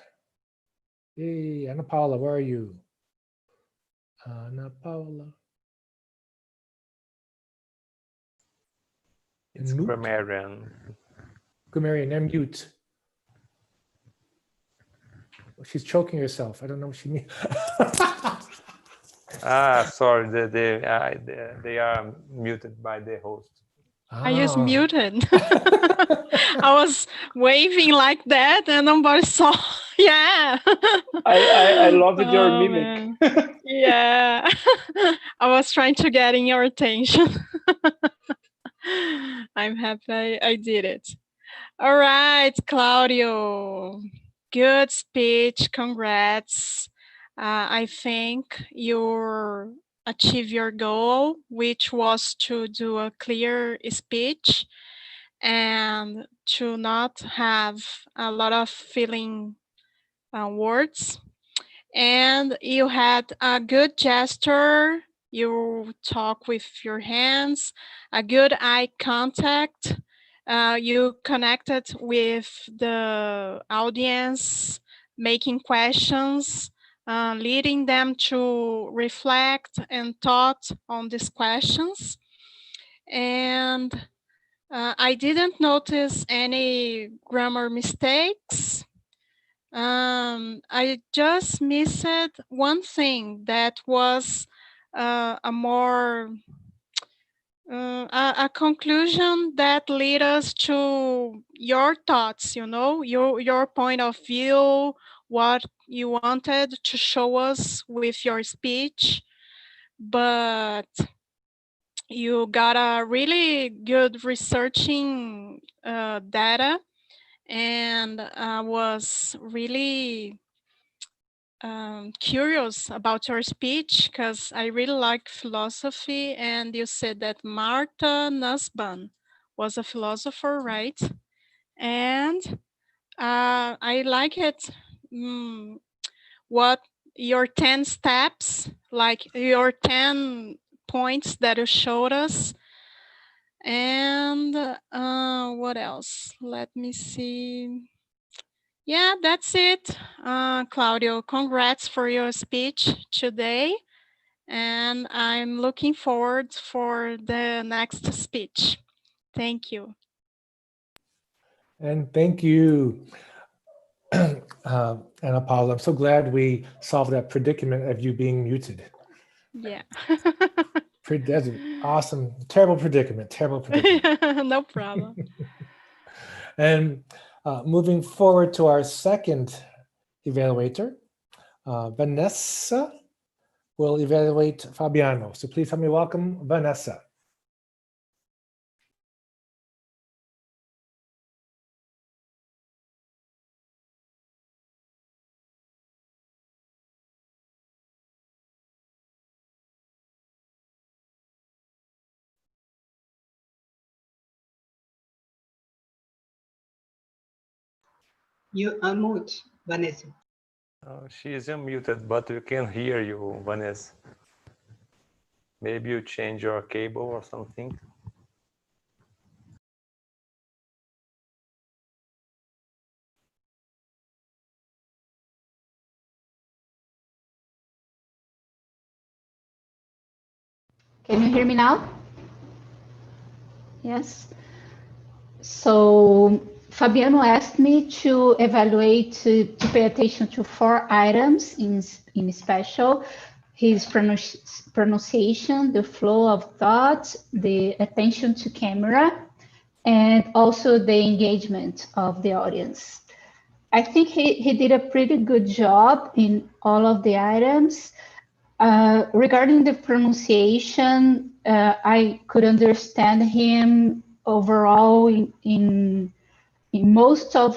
Hey, Ana Paula, where are you? Ana Paula. It's grammarian. Grammarian, unmute. She's choking herself. I don't know what she means. Sorry. They are muted by the host. I just muted. I was waving like that and nobody saw. Yeah. I loved your mimic. Yeah. I was trying to get in your attention. I'm happy I did it. All right, Claudio. Good speech. Congrats. I think you achieved your goal, which was to do a clear speech and to not have a lot of filling words. And you had a good gesture. You talk with your hands, a good eye contact. You connected with the audience, making questions leading them to reflect and thought on these questions. And I didn't notice any grammar mistakes. I just missed one thing that was a conclusion that led us to your thoughts, your point of view, what you wanted to show us with your speech. But you got a really good researching data, and I was really curious about your speech because I really like philosophy, and you said that Martha Nussbaum was a philosopher, right? And I like it. What your 10 steps, like your 10 points that you showed us. And what else? Let me see. Yeah, that's it. Claudio, congrats for your speech today. And I'm looking forward for the next speech. Thank you. And thank you, Ana Paula. I'm so glad we solved that predicament of you being muted. Yeah. That's an awesome, terrible predicament, No problem. And moving forward to our second evaluator, Vanessa will evaluate Fabiano. So please help me welcome Vanessa. You unmute, Vanessa. Oh, she is unmuted, but we can hear you, Vanessa. Maybe you change your cable or something. Can you hear me now? Yes. So Fabiano asked me to evaluate, to pay attention to 4 items in special: his pronunciation, the flow of thought, the attention to camera, and also the engagement of the audience. I think he did a pretty good job in all of the items. Regarding the pronunciation, I could understand him overall in most of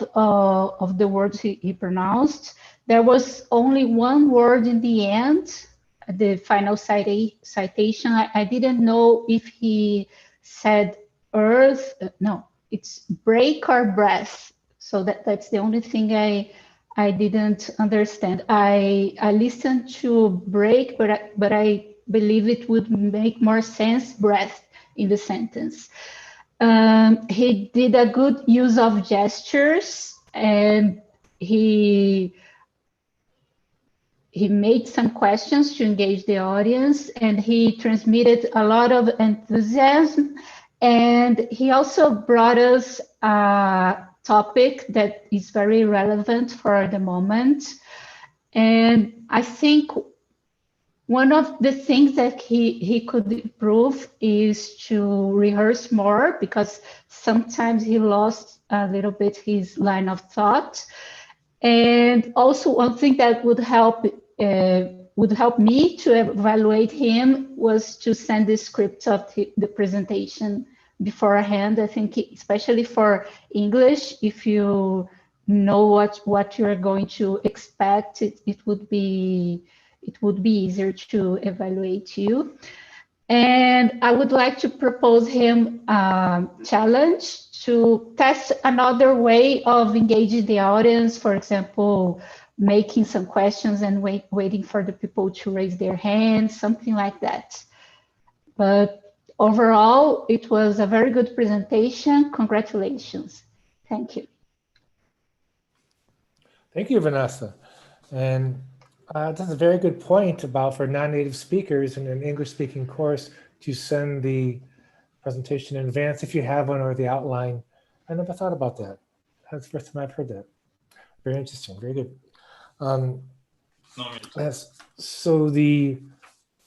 the words he pronounced. There was only one word in the end, the final citation. I didn't know if he said earth. No, it's break or breath. So that's the only thing I didn't understand. I listened to break, but I believe it would make more sense, breath, in the sentence. He did a good use of gestures, and he made some questions to engage the audience, and he transmitted a lot of enthusiasm. And he also brought us a topic that is very relevant for the moment. And I think one of the things that he could improve is to rehearse more, because sometimes he lost a little bit his line of thought. And also one thing that would help me to evaluate him was to send the script of the presentation beforehand. I think especially for English, if you know what you're going to expect, it would be easier to evaluate you. And I would like to propose him a challenge to test another way of engaging the audience. For example, making some questions and waiting for the people to raise their hands, something like that. But overall, it was a very good presentation. Congratulations. Thank you. Thank you, Vanessa. And That's a very good point about for non-native speakers in an English-speaking course to send the presentation in advance if you have one or the outline. I never thought about that. That's the first time I've heard that. Very interesting. Very good. Yes. So the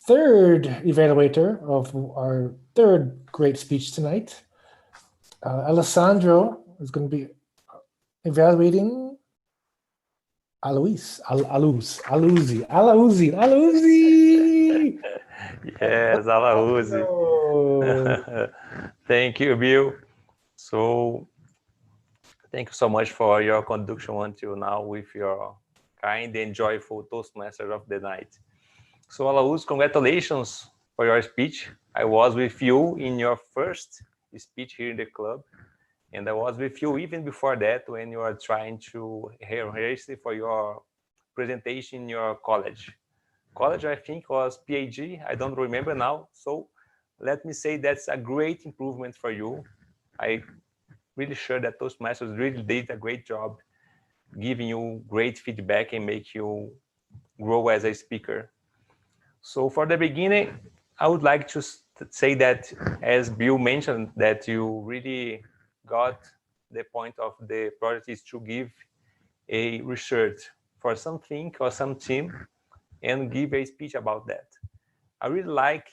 third evaluator of our third great speech tonight, Alessandro, is going to be evaluating Alauzi. Yes, Alauzi. Thank you, Bill. So thank you so much for your conduction until now with your kind and joyful Toastmaster of the night. So Alauzi, congratulations for your speech. I was with you in your first speech here in the club. And I was with you even before that when you were trying to rehearse for your presentation in your college. College, I think, was PhD. I don't remember now. So let me say that's a great improvement for you. I'm really sure that Toastmasters really did a great job giving you great feedback and make you grow as a speaker. So for the beginning, I would like to say that, as Bill mentioned, that you really got the point of the project is to give a research for something or some team and give a speech about that. I really like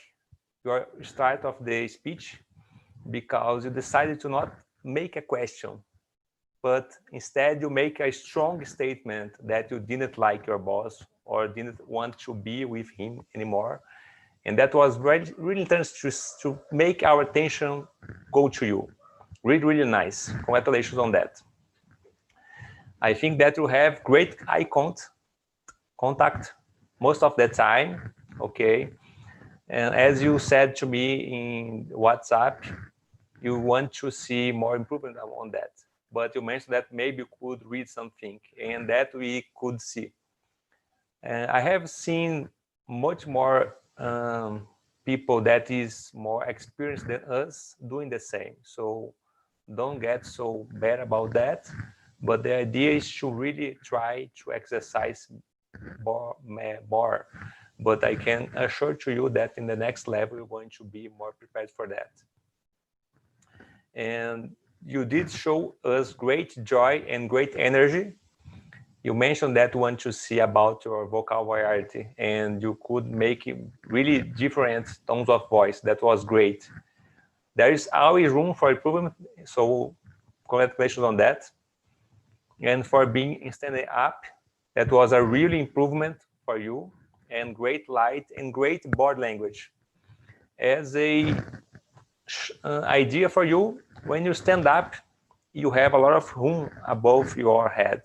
your start of the speech because you decided to not make a question, but instead you make a strong statement that you didn't like your boss or didn't want to be with him anymore. And that was really intense to make our attention go to you. Really, really nice. Congratulations on that. I think that you have great eye contact most of the time, okay? And as you said to me in WhatsApp, you want to see more improvement on that. But you mentioned that maybe you could read something, and that we could see. And I have seen much more people that is more experienced than us doing the same. So don't get so bad about that. But the idea is to really try to exercise more. But I can assure to you that in the next level, you're going to be more prepared for that. And you did show us great joy and great energy. You mentioned that you want to see about your vocal variety, and you could make really different tones of voice. That was great. There is always room for improvement, so congratulations on that. And for being standing up, that was a real improvement for you, and great light and great body language. As a idea for you, when you stand up, you have a lot of room above your head.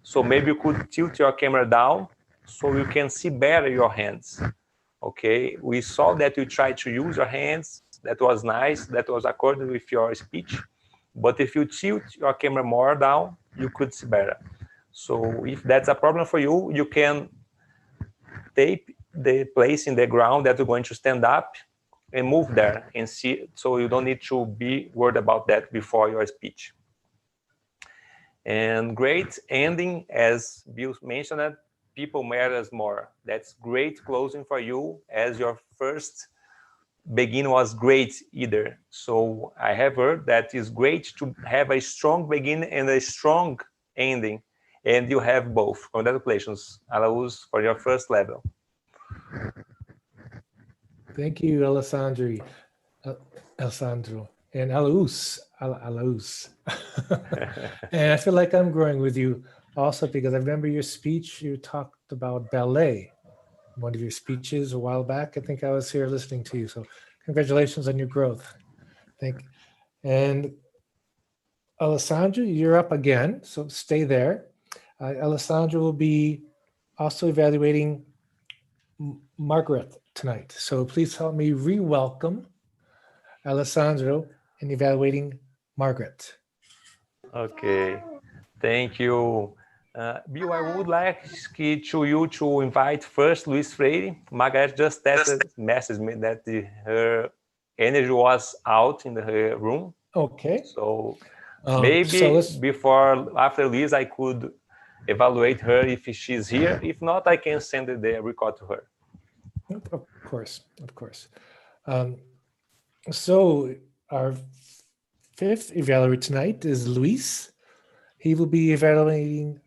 So maybe you could tilt your camera down so you can see better your hands. Okay, we saw that you tried to use your hands. That was nice. That was according with your speech. But if you tilt your camera more down, you could see better. So if that's a problem for you, you can tape the place in the ground that you're going to stand up and move there and see. So you don't need to be worried about that before your speech. And great ending, as Bill mentioned, people matters more. That's great closing for you, as your first beginning was great either. So I have heard that it's great to have a strong beginning and a strong ending, and you have both. Congratulations, Alauzi, for your first level. Thank you, Alessandro. And Alauzi. And I feel like I'm growing with you also because I remember your speech, you talked about ballet. One of your speeches a while back. I think I was here listening to you. So congratulations on your growth. And Alessandro, you're up again, so stay there. Alessandro will be also evaluating Margaret tonight. So please help me re-welcome Alessandro in evaluating Margaret. Okay, thank you. Bill, I would like you to invite first Luis Freire. Margaret just messaged me that her energy was out in her room. Okay. So maybe after Luis, I could evaluate her if she's here. If not, I can send the record to her. Of course, of course. So our fifth evaluator tonight is Luis. He will be evaluating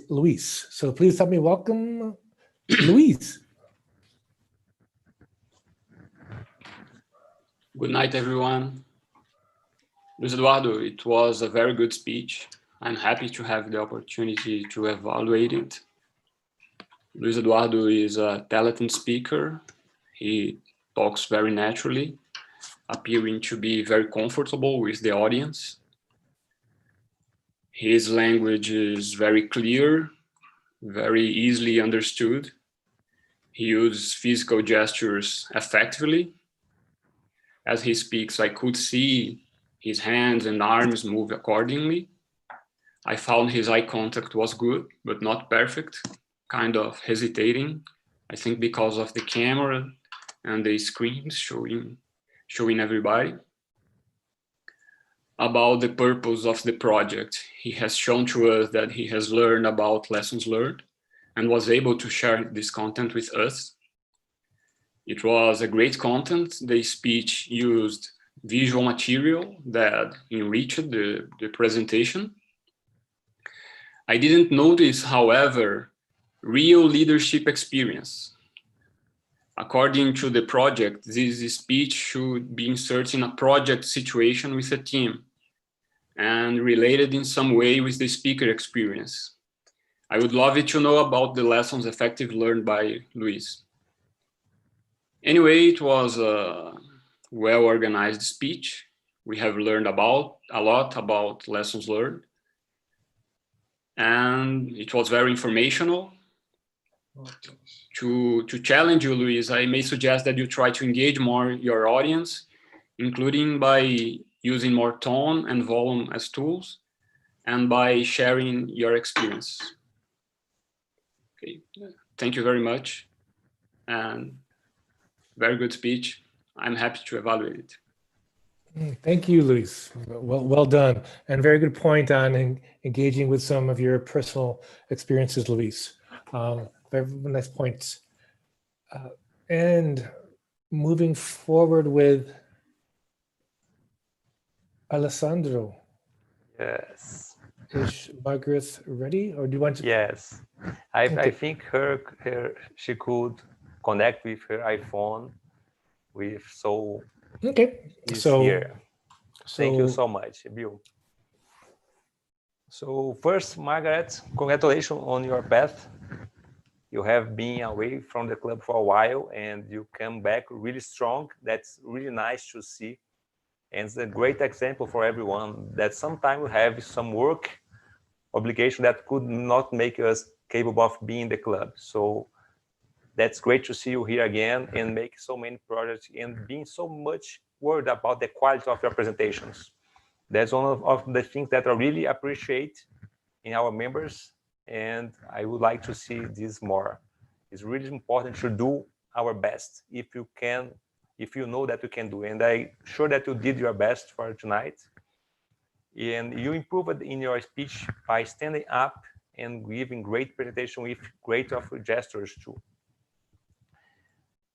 Luis. So please help me welcome Luis. Good night, everyone. Luis Eduardo, it was a very good speech. I'm happy to have the opportunity to evaluate it. Luis Eduardo is a talented speaker. He talks very naturally, appearing to be very comfortable with the audience. His language is very clear, very easily understood. He uses physical gestures effectively. As he speaks, I could see his hands and arms move accordingly. I found his eye contact was good, but not perfect, kind of hesitating. I think because of the camera and the screens showing everybody. About the purpose of the project, he has shown to us that he has learned about lessons learned and was able to share this content with us. It was a great content. The speech used visual material that enriched the presentation. I didn't notice, however, real leadership experience. According to the project, this speech should be inserted in a project situation with a team and related in some way with the speaker experience. I would love it to know about the lessons effectively learned by Luis. Anyway, it was a well-organized speech. We have learned a lot about lessons learned. And it was very informational. To challenge you, Luis, I may suggest that you try to engage more your audience, including by using more tone and volume as tools, and by sharing your experience. Okay, thank you very much. And very good speech. I'm happy to evaluate it. Thank you, Luis. Well done. And very good point on engaging with some of your personal experiences, Luis. Very nice points. And moving forward with Alessandro. Yes. Is Margaret ready, or do you want to? Yes. I think she could connect with her iPhone okay. So here. Thank you so much, Bill. So first, Margaret, congratulations on your path. You have been away from the club for a while and you come back really strong. That's really nice to see. And it's a great example for everyone that sometimes we have some work obligation that could not make us capable of being in the club. So that's great to see you here again and make so many projects and being so much worried about the quality of your presentations. That's one of the things that I really appreciate in our members, and I would like to see this more. It's really important to do our best if you can, if you know that you can do. And I'm sure that you did your best for tonight. And you improved in your speech by standing up and giving great presentation with great gestures too.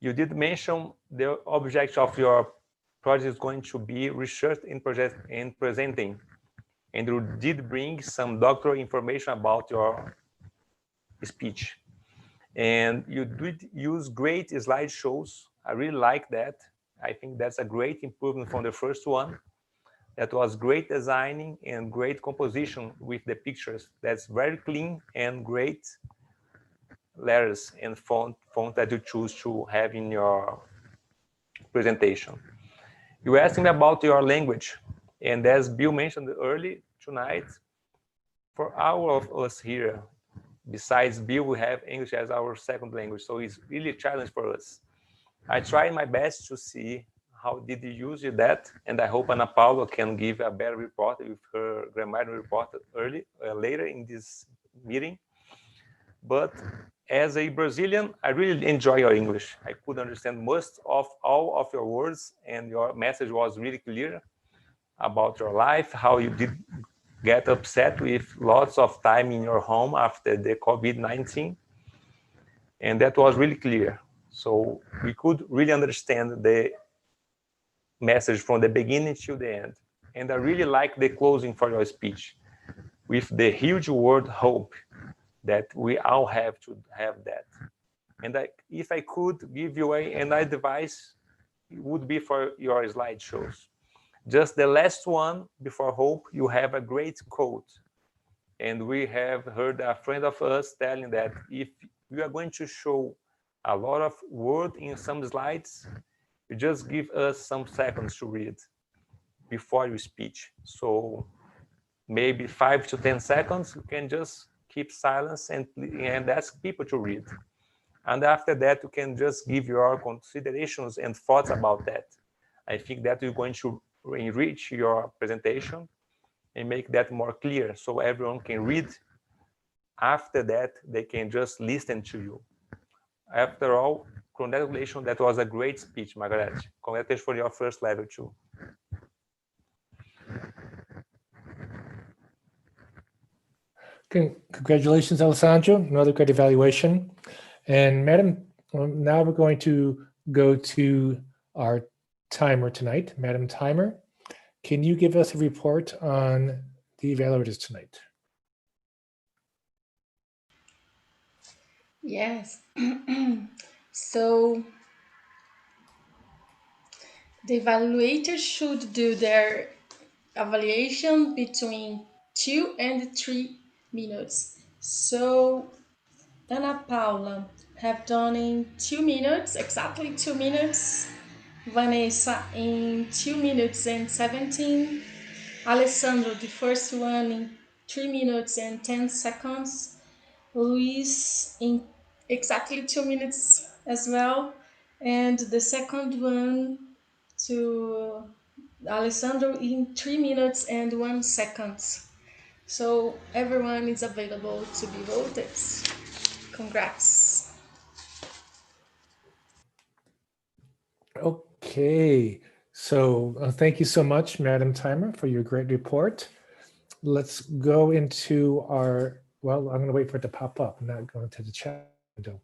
You did mention the object of your project is going to be research and presenting. And you did bring some doctoral information about your speech. And you did use great slideshows. I really like that. I think that's a great improvement from the first one. That was great designing and great composition with the pictures. That's very clean and great letters and font that you choose to have in your presentation. You asked me about your language, and as Bill mentioned early tonight, for all of us here, besides Bill, we have English as our second language, so it's really a challenge for us. I tried my best to see how did you use that, and I hope Ana Paula can give a better report with her grammar report later in this meeting. But as a Brazilian, I really enjoy your English. I could understand most of all of your words, and your message was really clear about your life, how you did get upset with lots of time in your home after the COVID-19. And that was really clear. So we could really understand the message from the beginning to the end. And I really like the closing for your speech with the huge word hope, that we all have to have that. And if I could give you an advice, it would be for your slideshows. Just the last one before hope, you have a great quote. And we have heard a friend of us telling that if you are going to show a lot of word in some slides, you just give us some seconds to read before your speech. So maybe 5 to 10 seconds, you can just keep silence and ask people to read. And after that, you can just give your considerations and thoughts about that. I think that you're going to enrich your presentation and make that more clear so everyone can read. After that, they can just listen to you. After all, congratulations, that was a great speech, Margaret. Congratulations for your first level too. Congratulations, Alessandro. Another great evaluation. And Madam, now we're going to go to our timer tonight. Madam Timer, can you give us a report on the evaluators tonight? Yes. So the evaluators should do their evaluation between 2 and 3 minutes. So Ana Paula have done in 2 minutes, exactly 2 minutes. Vanessa in 2 minutes and 17. Alessandro, the first one, in 3 minutes and 10 seconds. Luis in exactly 2 minutes as well. And the second one to Alessandro in 3 minutes and 1 second. So everyone is available to be voted. Congrats. Okay, so thank you so much, Madam Timer, for your great report. Let's go into our, well, I'm going to wait for it to pop up. I'm not going to the chat window.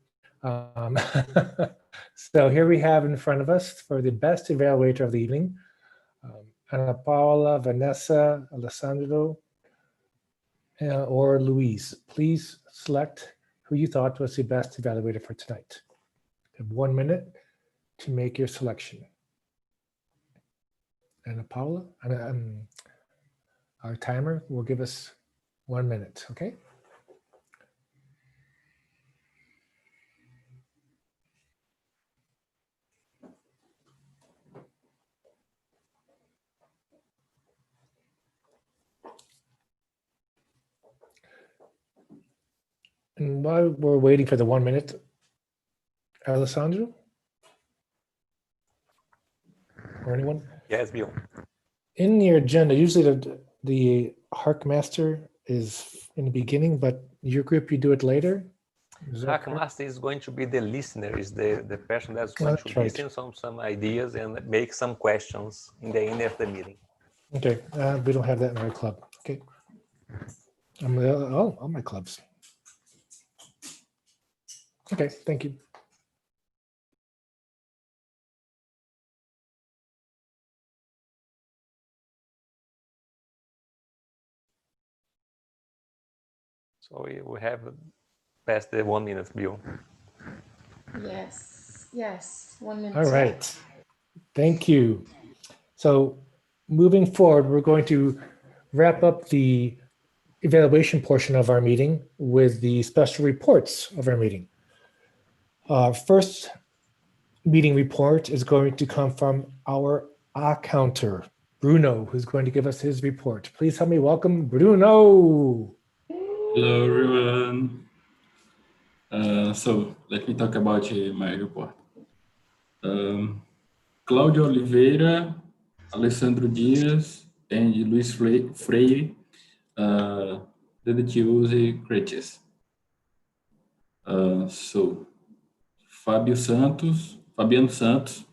So here we have in front of us for the best evaluator of the evening, Ana Paula, Vanessa, Alessandro, or Luis. Please select who you thought was the best evaluator for tonight. You have 1 minute to make your selection. Ana Paula, our timer will give us 1 minute, okay? And while we're waiting for the 1 minute, Alessandro? Or anyone? Yes, Bill. In the agenda, usually the Harkmaster is in the beginning, but your group, you do it later? Harkmaster is going to be the listener, is the person that's going to listen some ideas and make some questions in the end of the meeting. Okay, we don't have that in our club. Okay. All my clubs. Okay, thank you. So we have past the 1 minute, Bill. Yes, 1 minute. All right, thank you. So moving forward, we're going to wrap up the evaluation portion of our meeting with the special reports of our meeting. First meeting report is going to come from our counter, Bruno, who's going to give us his report. Please help me welcome Bruno. Hello, everyone. So let me talk about my report. Cláudio Oliveira, Alessandro Dias, and Luis Freire didn't use crutches. So Fabiano Santos,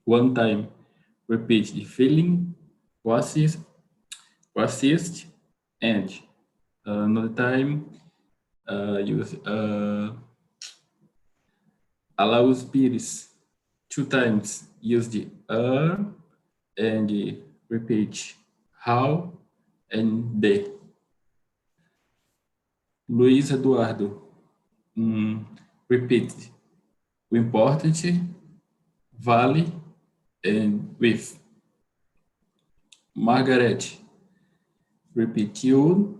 one time repeat the feeling, what assist, and. Another time, use allows peers 2 times. Use the and repeat how and the. Luiz Eduardo, repeat o important, vale, and with. Margaret, repeat you,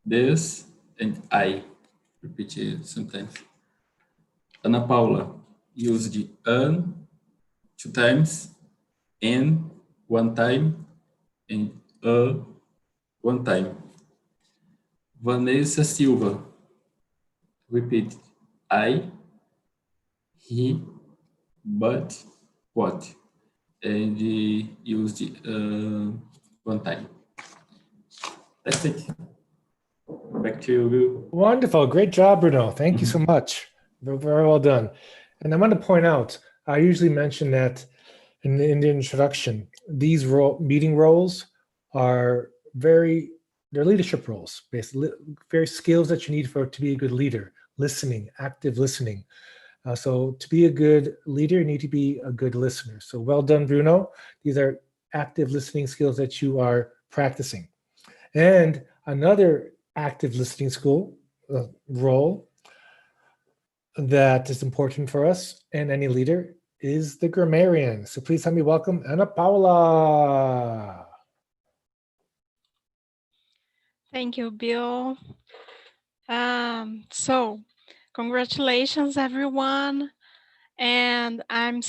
this, and I. Repeat it sometimes. Ana Paula, use the 2 times, and 1 time, and 1 time. Vanessa Silva, repeat I, he, but, what, and use the 1 time. That's it. Back to you, Will. Wonderful. Great job, Bruno. Thank you so much. Very well done. And I'm going to point out, I usually mention that in the introduction, these meeting roles are they're leadership roles, basically, very skills that you need to be a good leader, listening, active listening. So to be a good leader, you need to be a good listener. So well done, Bruno. These are active listening skills that you are practicing. And another active listening role that is important for us and any leader is the grammarian. So please help me welcome Ana Paula. Thank you, Bill. So congratulations, everyone. And I'm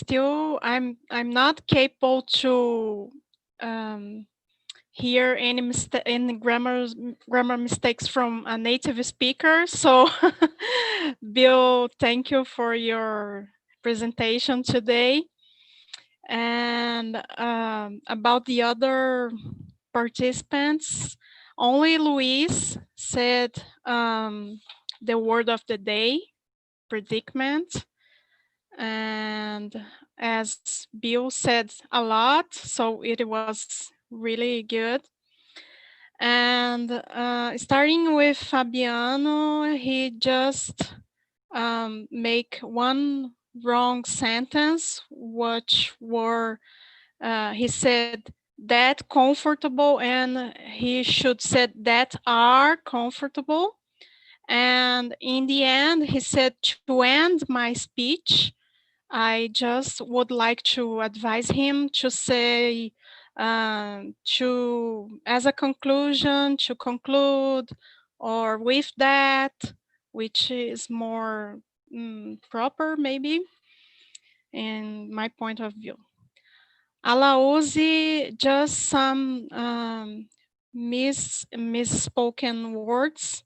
not capable to hear any grammar mistakes from a native speaker. So Bill, thank you for your presentation today. And about the other participants, only Luis said the word of the day, predicament. And as Bill said a lot, so it was really good. And starting with Fabiano, he just make one wrong sentence, which were, he said that comfortable, and he should said that are comfortable. And in the end, he said, to end my speech, I just would like to advise him to say, as a conclusion, to conclude, or with that, which is more proper, maybe, in my point of view. Alauzi, just some misspoken words.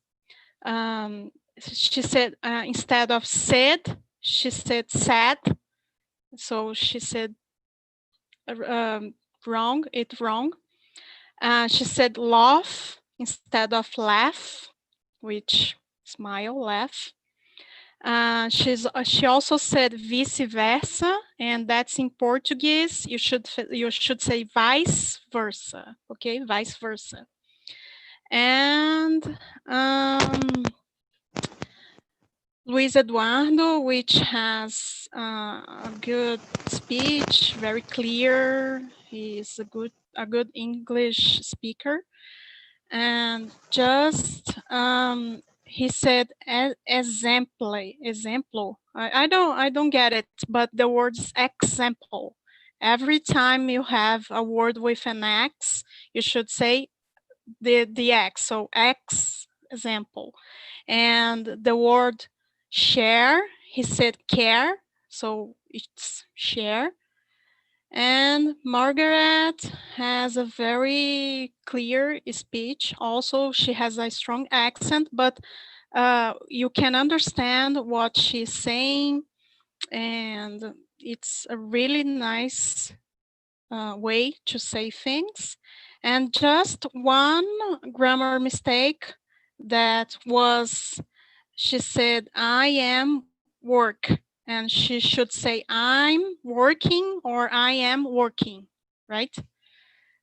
She said, instead of said, she said sad. So she said wrong. She said laugh instead of laugh, which smile, laugh. She also said vice versa, and that's in Portuguese. You should say vice versa, okay, vice versa. And Luis Eduardo, which has a good speech, very clear. He is a good English speaker, and just he said exemplo. I don't get it, but the word's example. Every time you have a word with an X, you should say the X. So example, and the word share, he said care, so it's share. And Margaret has a very clear speech. Also, she has a strong accent, but you can understand what she's saying, and it's a really nice way to say things. And just one grammar mistake that was, she said, I am work, and she should say I'm working or I am working, right?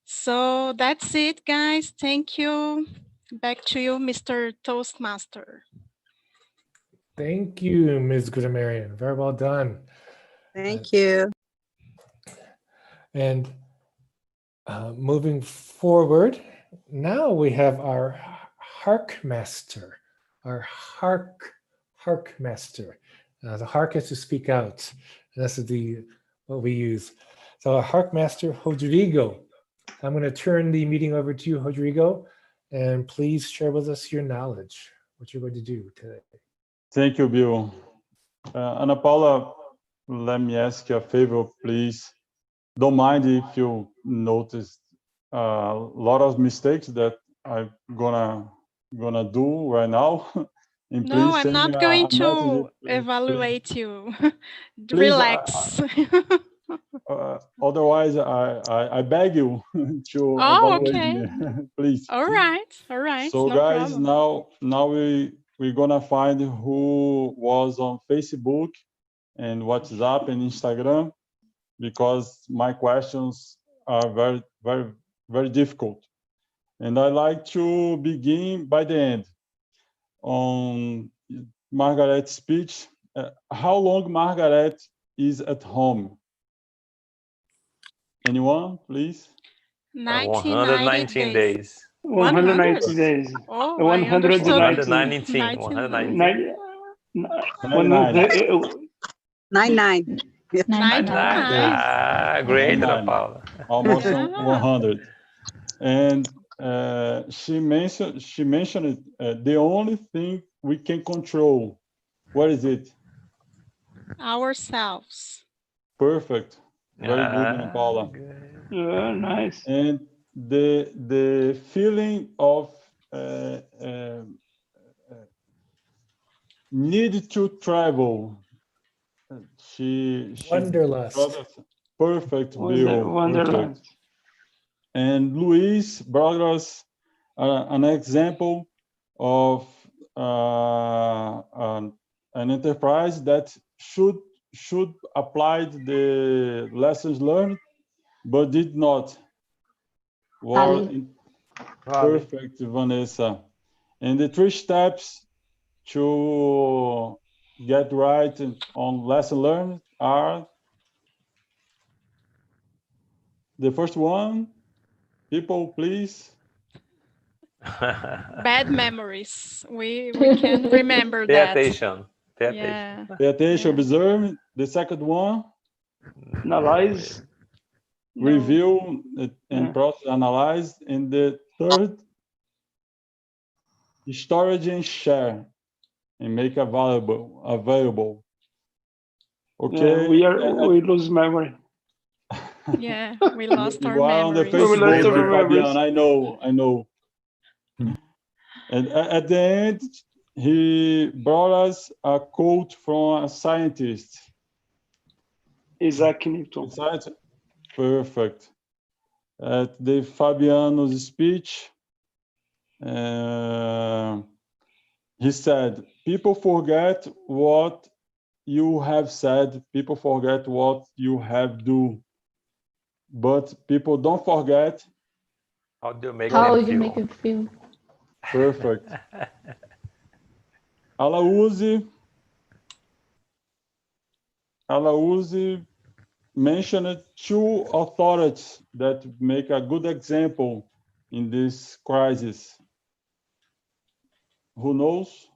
So that's it, guys. Thank you. Back to you, Mr. Toastmaster. Thank you, Ms. Gudamarian. Very well done. Thank you. And moving forward, now we have our hark master, our hark master. The hark is to speak out. And this is what we use. So our hark master, Rodrigo. I'm going to turn the meeting over to you, Rodrigo, and please share with us your knowledge, what you're going to do today. Thank you, Bill. Ana Paula, let me ask you a favor, please. Don't mind if you notice a lot of mistakes that I'm gonna do right now. And No, please I'm send not me going a to message, evaluate you. Please, Relax. Otherwise, I beg you to Oh, evaluate okay. me, please. All right. So, No guys, problem. now we're gonna find who was on Facebook and WhatsApp and Instagram, because my questions are very, very, very difficult. And I like to begin by the end. On Margaret's speech, how long Margaret is at home? Anyone, please? 119 days. 190 days. Oh, 119. 119. 99. 99. Great, 99. Ana Paula. Almost Yeah. 100. And she mentioned the only thing we can control. What is it? Ourselves. Perfect. Very good, Ana Paula. Yeah, nice. And the feeling of need to travel. She Wanderlust. Perfect, Bill. Wanderlust. Perfect. And Luis brought us an example of an enterprise that should apply the lessons learned, but did not. Perfect, Vanessa. And the 3 steps to get right on lesson learned are: the first one, people, please. Bad memories. We can remember Pay that. attention. Pay Yeah. attention. Pay attention, observe. The second one, Analyze. review and process, analyze. And the third, storage and share and make available. Okay. Yeah, we lose memory. Yeah, we lost our You are on the memories. Facebook, Fabian. I know. And at the end, he brought us a quote from a scientist. Isaac Newton. Perfect. At the Fabiano's speech, he said, people forget what you have said, people forget what you have do, but people don't forget how do you make it feel. Perfect. Alauzi mentioned 2 authorities that make a good example in this crisis. Who knows?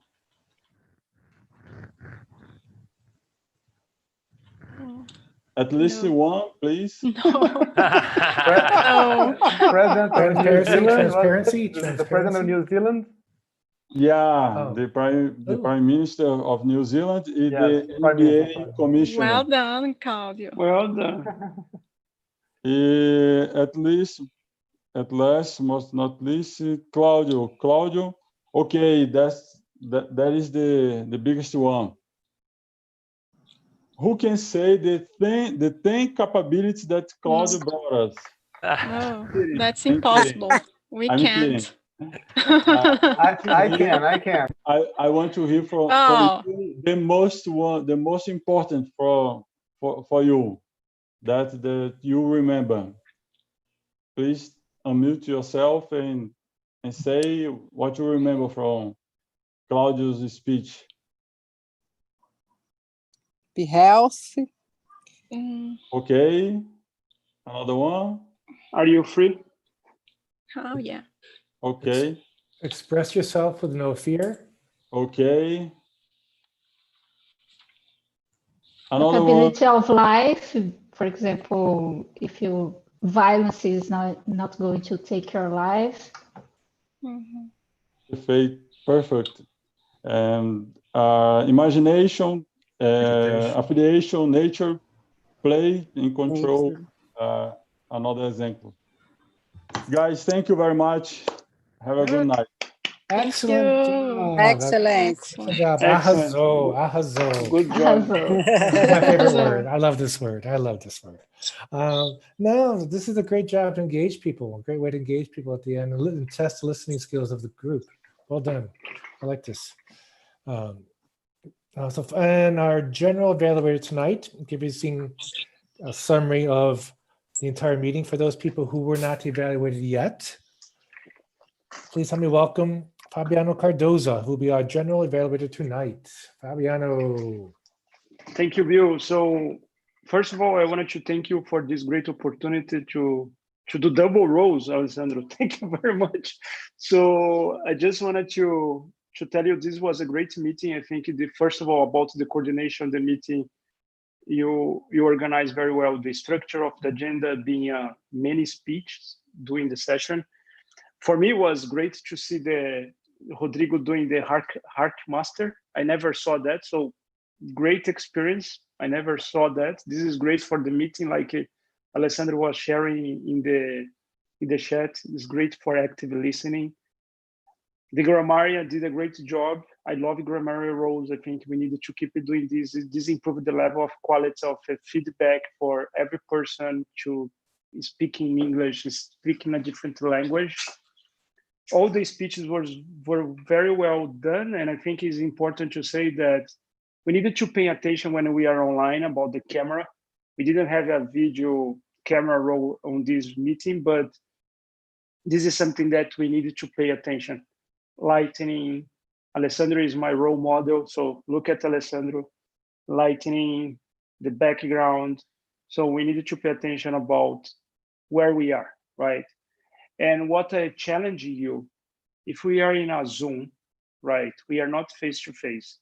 At least one, please. No. Transparency. The president of New Zealand. Yeah, the prime minister of New Zealand is the NBA commissioner. Well done, Claudio. Well done. At last, most not least, Claudio. Okay, that is the biggest one. Who can say the 10 capabilities that Claudio brought us? Oh, that's impossible. We can't. I can. I want to hear from you the most important for you that you remember. Please unmute yourself and say what you remember from Claudio's speech. Be healthy. Okay. Another one. Are you free? Oh, yeah. Okay. Express yourself with no fear. Okay. Another one. Capability of life, for example, if violence is not going to take your life. Perfect. And imagination, affiliation, nature, play, and control. Another example. Guys, thank you very much. Have a good night. Excellent job. Excellent. Excellent job. Excellent. Ahazo. Good job. That's my favorite word. I love this word. No, this is a great job to engage people. A great way to engage people at the end and test the listening skills of the group. Well done. I like this. And our general evaluator tonight, giving a summary of the entire meeting for those people who were not evaluated yet. Please help me welcome Fabiano Cardoza, who will be our general evaluator tonight. Fabiano. Thank you, Bill. So first of all, I wanted to thank you for this great opportunity to do double roles, Alessandro. Thank you very much. So I just wanted to tell you this was a great meeting. I think first of all, about the coordination of the meeting, you organized very well the structure of the agenda, being many speeches during the session. For me, it was great to see Rodrigo doing the Heart Master. I never saw that, so great experience. I never saw that. This is great for the meeting, like Alessandro was sharing in the chat. It's great for active listening. The Grammarian did a great job. I love Grammarian roles. I think we needed to keep doing this. This improved the level of quality of feedback for every person to speaking English, speaking a different language. All the speeches were very well done, and I think it's important to say that we needed to pay attention when we are online about the camera. We didn't have a video camera role on this meeting, but this is something that we needed to pay attention. Lightning, Alessandro is my role model, so look at Alessandro. Lightning, the background. So we needed to pay attention about where we are, right? And what I challenge you, if we are in a Zoom, right, we are not face-to-face,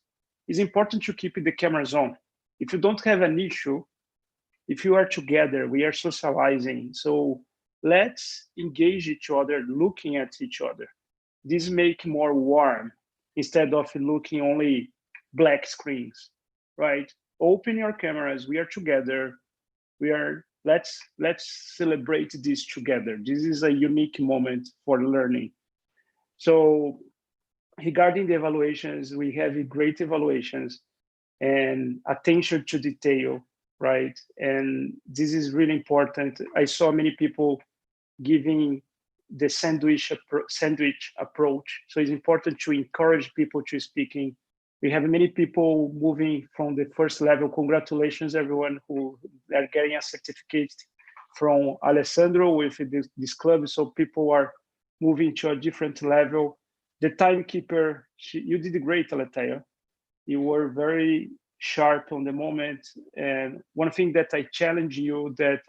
it's important to keep the cameras on. If you don't have an issue, if you are together, we are socializing. So let's engage each other, looking at each other. This make more warm instead of looking only black screens, right? Open your cameras, we are together. Let's celebrate this together. This is a unique moment for learning. So regarding the evaluations, we have great evaluations and attention to detail, right? And this is really important. I saw many people giving the sandwich approach. So it's important to encourage people to speaking. We have many people moving from the first level. Congratulations, everyone who are getting a certificate from Alessandro with this club. So people are moving to a different level. The timekeeper, you did great, Aletheia. You were very sharp on the moment. And one thing that I challenge you that,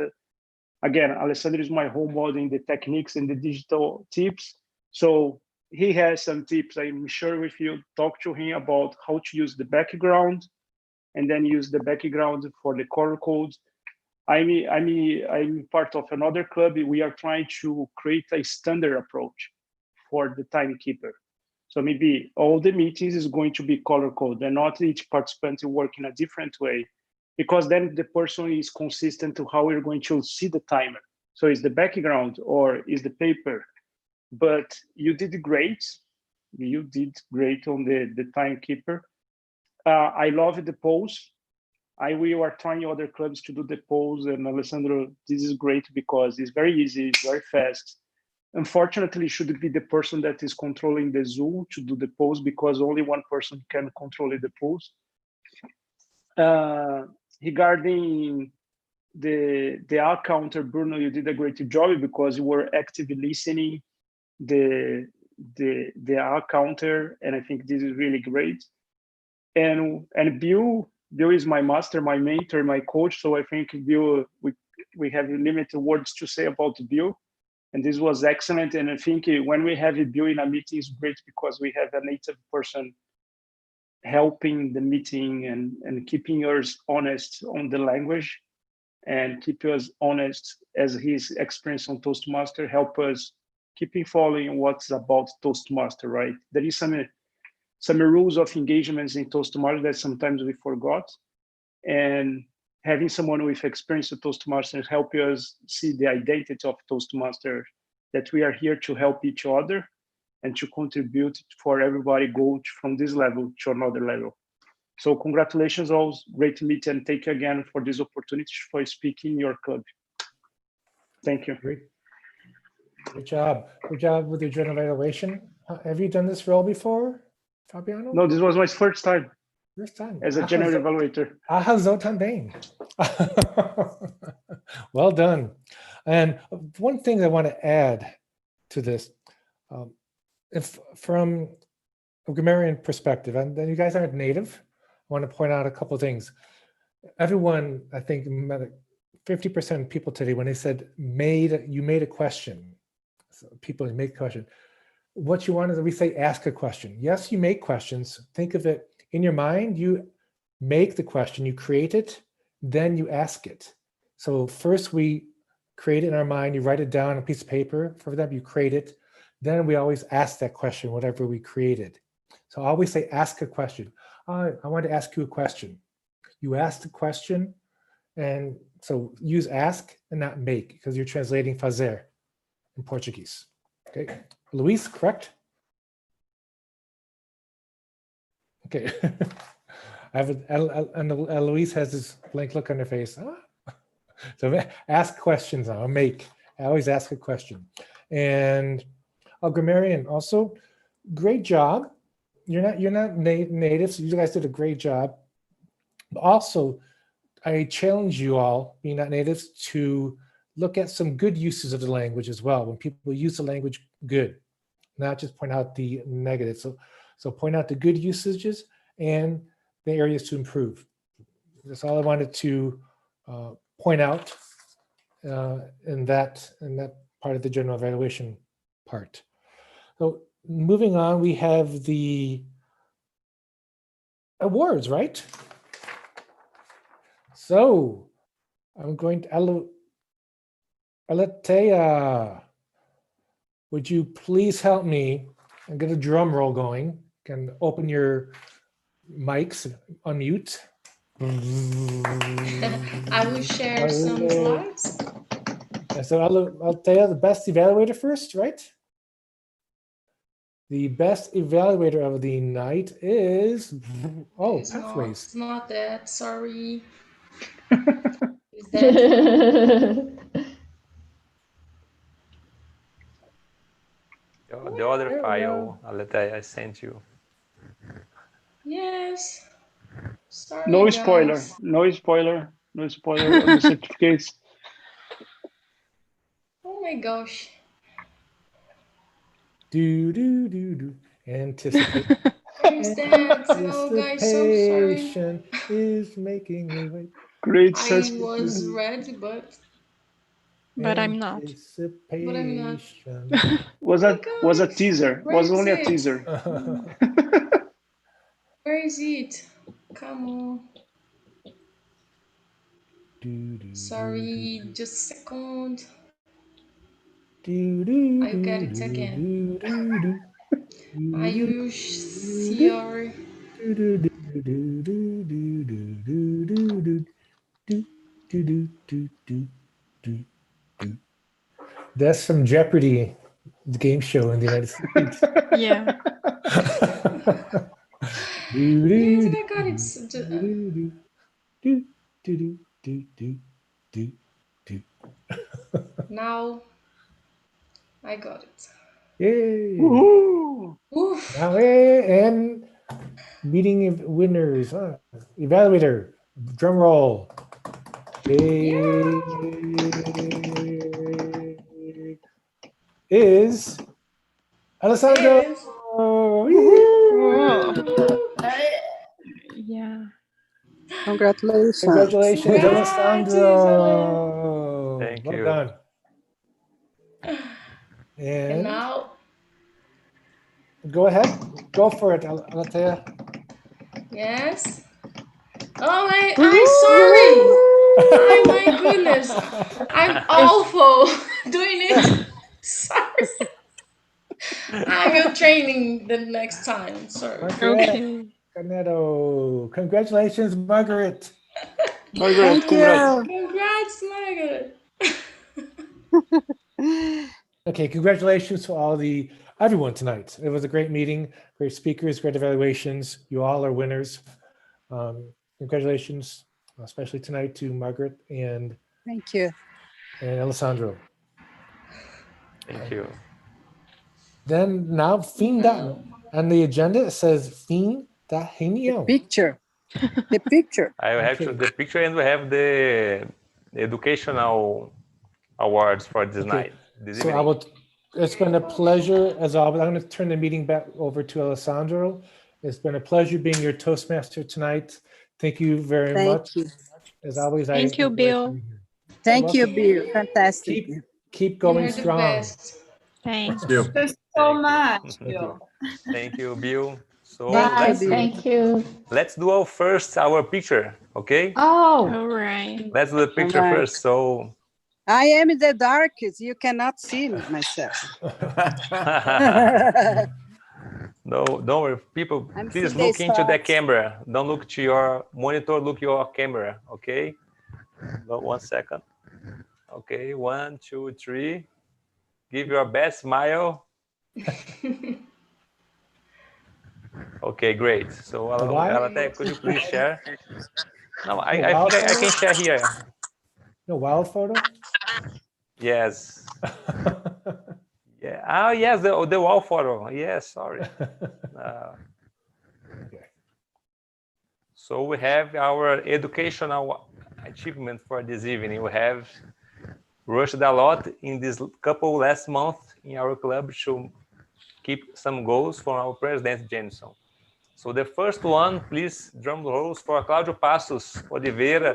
again, Alessandro is my role model in the techniques and the digital tips. So he has some tips I'm sure with you. Talk to him about how to use the background and then use the background for the color codes. I'm part of another club. We are trying to create a standard approach for the timekeeper. So maybe all the meetings is going to be color coded and not each participant will work in a different way, because then the person is consistent to how we're going to see the timer. So is the background or is the paper? But you did great. You did great on the timekeeper. I love the polls. We are trying other clubs to do the polls, and Alessandro, this is great because it's very easy, it's very fast. Unfortunately, it should be the person that is controlling the Zoom to do the polls, because only one person can control the polls. Regarding the R counter, Bruno, you did a great job because you were actively listening the R counter, and I think this is really great. And Bill is my master, my mentor, my coach. So I think Bill, we have limited words to say about Bill, and this was excellent. And I think when we have Bill in a meeting, it's great because we have a native person helping the meeting and keeping us honest on the language, and keep us honest as his experience on Toastmaster help us keeping following what's about Toastmaster, right? There is some rules of engagements in Toastmaster that sometimes we forgot, and having someone with experience with Toastmasters help us see the identity of Toastmaster, that we are here to help each other and to contribute for everybody go from this level to another level. So congratulations all, great to meet, and thank you again for this opportunity for speaking in your club. Thank you. Great job. Good job with your general evaluation. Have you done this role before, Fabiano? No, this was my first time. First time. As a general evaluator. Arrasou também. Well done. And one thing I want to add to this, if from a grammarian perspective, and then you guys aren't native, I want to point out a couple of things. Everyone, I think 50% of people today, when they said you made a question, so people make a question. What you want is, we say ask a question. Yes, you make questions. Think of it in your mind. You make the question, you create it, then you ask it. So first we create it in our mind, you write it down on a piece of paper. For that, you create it. Then we always ask that question, whatever we created. So I always say ask a question. I want to ask you a question. You ask the question, and so use ask and not make, because you're translating fazer in Portuguese. Okay, Luis, correct? Okay. I have and Luis has this blank look on her face. So ask questions now, make. I always ask a question. And a grammarian also, great job. You're not native, so you guys did a great job. But also, I challenge you all, being not natives, to look at some good uses of the language as well. When people use the language good, not just point out the negative. So point out the good usages and the areas to improve. That's all I wanted to point out in that part of the general evaluation part. So moving on, we have the awards, right? So I'm going to, Aletheia, would you please help me and get a drum roll going? Can open your mics, unmute. I will share some slides. So Aletheia, the best evaluator first, right? The best evaluator of the night is, pathways. It's not that, sorry. Is that? The other file, Aletheia, I sent you. Yes. Sorry, No guys. spoiler, no spoiler, no spoiler of the certificates. Oh my gosh. Do. Anticipate. No, guys, so sorry. Anticipation is making me wait. Great I certificate. was ready, but I'm not. Anticipation. Was a teaser. Where Was is only a it? teaser. Where is it? Come on. Sorry, just a second. I got it again. I will see your... That's from Jeopardy, the game show in the United States. Yeah. Yes, I got it. Now I got it. Yay! Woohoo! Oof. Now, and meeting winners, evaluator, drum roll. is Alessandro. Yeah. Congratulations. Congratulations, Alessandro. Thank well you. done. And And now, go ahead. Go for it, Alatea. yes. Oh I'm sorry. Oh my goodness. I'm awful doing it. Sorry. I will training the next time. Sorry. Okay. Cornetto. Congratulations, Margaret. Thank you. Congrats, Margaret. Okay, congratulations to everyone tonight. It was a great meeting, great speakers, great evaluations. You all are winners. Congratulations, especially tonight to Margaret and Thank you. Alessandro. Thank you. Then now, fim da, on the agenda it says fim da reunião. Picture. The picture. I have to the picture, and we have the educational awards for this night. This So evening. it's been a pleasure as always. I'm going to turn the meeting back over to Alessandro. It's been a pleasure being your Toastmaster tonight. Thank you very much. Thank you. As always, Thank you, Bill. Thank you, Bill. Fantastic. Keep going You're the strong. best. Thanks. Thank you so much, Bill. Thank you, Bill. So Bye. Thank you. let's do our picture, okay? Oh. All right. Let's do the picture right. first. So I am in the dark. You cannot see myself. no, don't worry, people. I'm Please seeing look the into the stars. camera. Don't look to your monitor. Look your camera, okay? But 1 second. Okay, 1, 2, 3. Give your best smile. Okay, great. So, Alatea, could you please share? No, I think I can share here. No wild photo? Yes. Yeah. Oh, yes, the wall photo. Yes, sorry. Okay. So we have our educational achievement for this evening. We have rushed a lot in this couple last month in our club to keep some goals for our president, Jameson. So the first one, please drum rolls for Claudio Passos Oliveira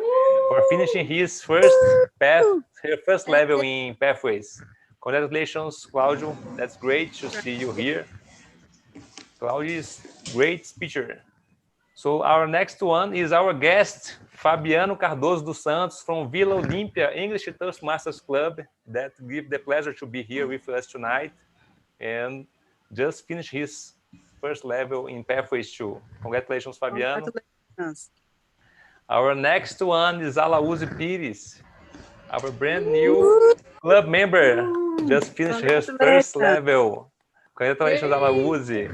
for finishing his first level in Pathways. Congratulations, Claudio. That's great to see you here. Claudio is great speaker. So our next one is our guest, Fabiano Cardoso dos Santos from Vila Olímpia English Toastmasters Club, that give the pleasure to be here with us tonight and just finish his first level in Pathways 2. Congratulations, Fabiano. Congratulations. Our next one is Alaúzi Pires, our brand new club member, just finished his first level. Congratulations, Alaúzi.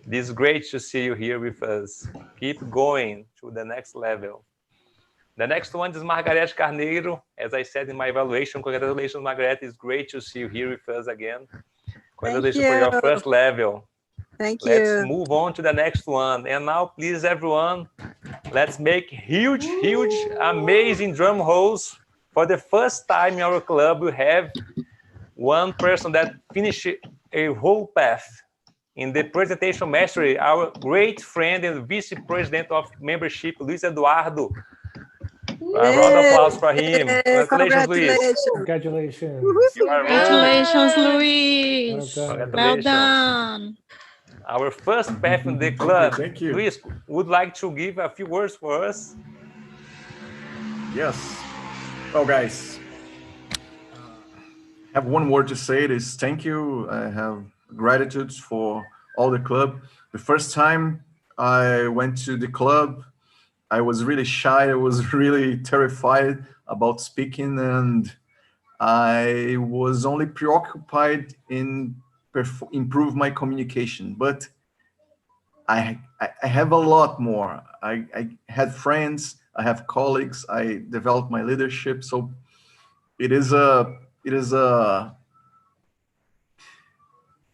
This is great to see you here with us. Keep going to the next level. The next one is Margarete Carneiro. As I said in my evaluation, congratulations, Margarete. It's great to see you here with us again. Congratulations for your first level. Thank you. Let's move on to the next one. And now, please, everyone, let's make huge, amazing drum rolls. For the first time in our club, we have one person that finished a whole path in the presentation mastery, our great friend and vice president of membership, Luis Eduardo. A round of applause for him. Congratulations, Luis. Congratulations. Congratulations, Luis. Well done. Our first path in the club. Thank you. Luis, would like to give a few words for us? Yes. Well, guys, I have one word to say. It is thank you. I have gratitude for all the club. The first time I went to the club, I was really shy. I was really terrified about speaking, and I was only preoccupied in improve my communication. But I have a lot more. I had friends. I have colleagues. I developed my leadership. So it is a.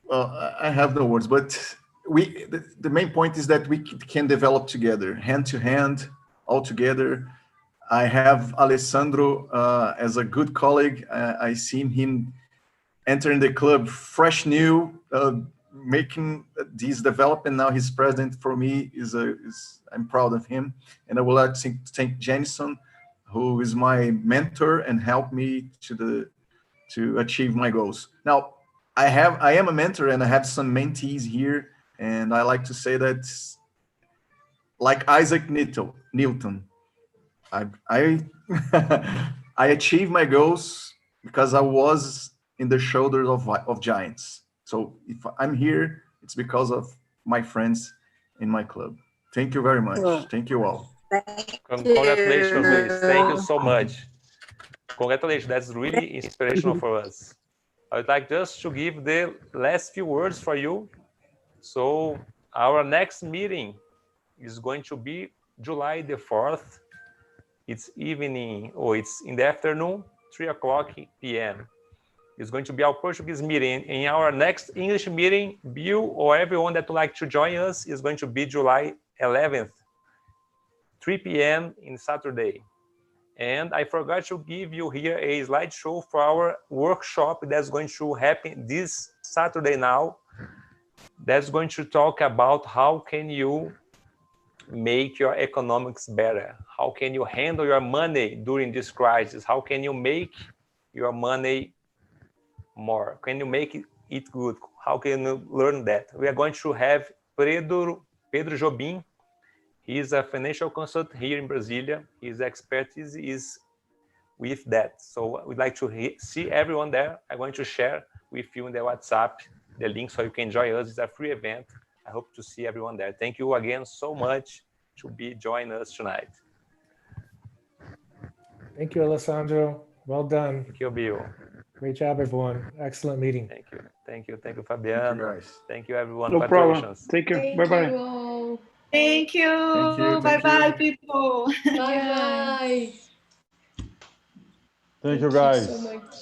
Well, I have no words, but the main point is that we can develop together, hand to hand, all together. I have Alessandro as a good colleague. I seen him entering the club fresh new, making this development. Now he's president. For me, I'm proud of him. And I would like to thank Jenison, who is my mentor and helped me to achieve my goals. Now, I am a mentor and I have some mentees here, and I like to say that, like Isaac Newton, I I achieved my goals because I was in the shoulders of giants. So if I'm here, it's because of my friends in my club. Thank you very much. Thank you all. Congratulations, Luis. Thank you so much. Congratulations. That's really inspirational for us. I would like just to give the last few words for you. So our next meeting is going to be July the 4th. It's evening, or it's in the afternoon, 3:00 p.m. It's going to be our Portuguese meeting. In our next English meeting, Bill or everyone that would like to join us is going to be July 11th, 3 p.m. in Saturday. And I forgot to give you here a slideshow for our workshop that's going to happen this Saturday now. That's going to talk about how can you make your economics better? How can you handle your money during this crisis? How can you make your money more? Can you make it good? How can you learn that? We are going to have Pedro Jobim. He is a financial consultant here in Brasília. His expertise is with that. So we'd like to see everyone there. I'm going to share with you in the WhatsApp the link so you can join us. It's a free event. I hope to see everyone there. Thank you again so much to be joining us tonight. Thank you, Alessandro. Well done. Thank you, Bill. Great job, everyone. Excellent meeting. Thank you. Thank you. Thank you, Fabiano. Thank you, everyone. No problem. Take care. Bye-bye. Thank you. Thank you. Bye-bye, people. Bye-bye. Thank you, guys. So much.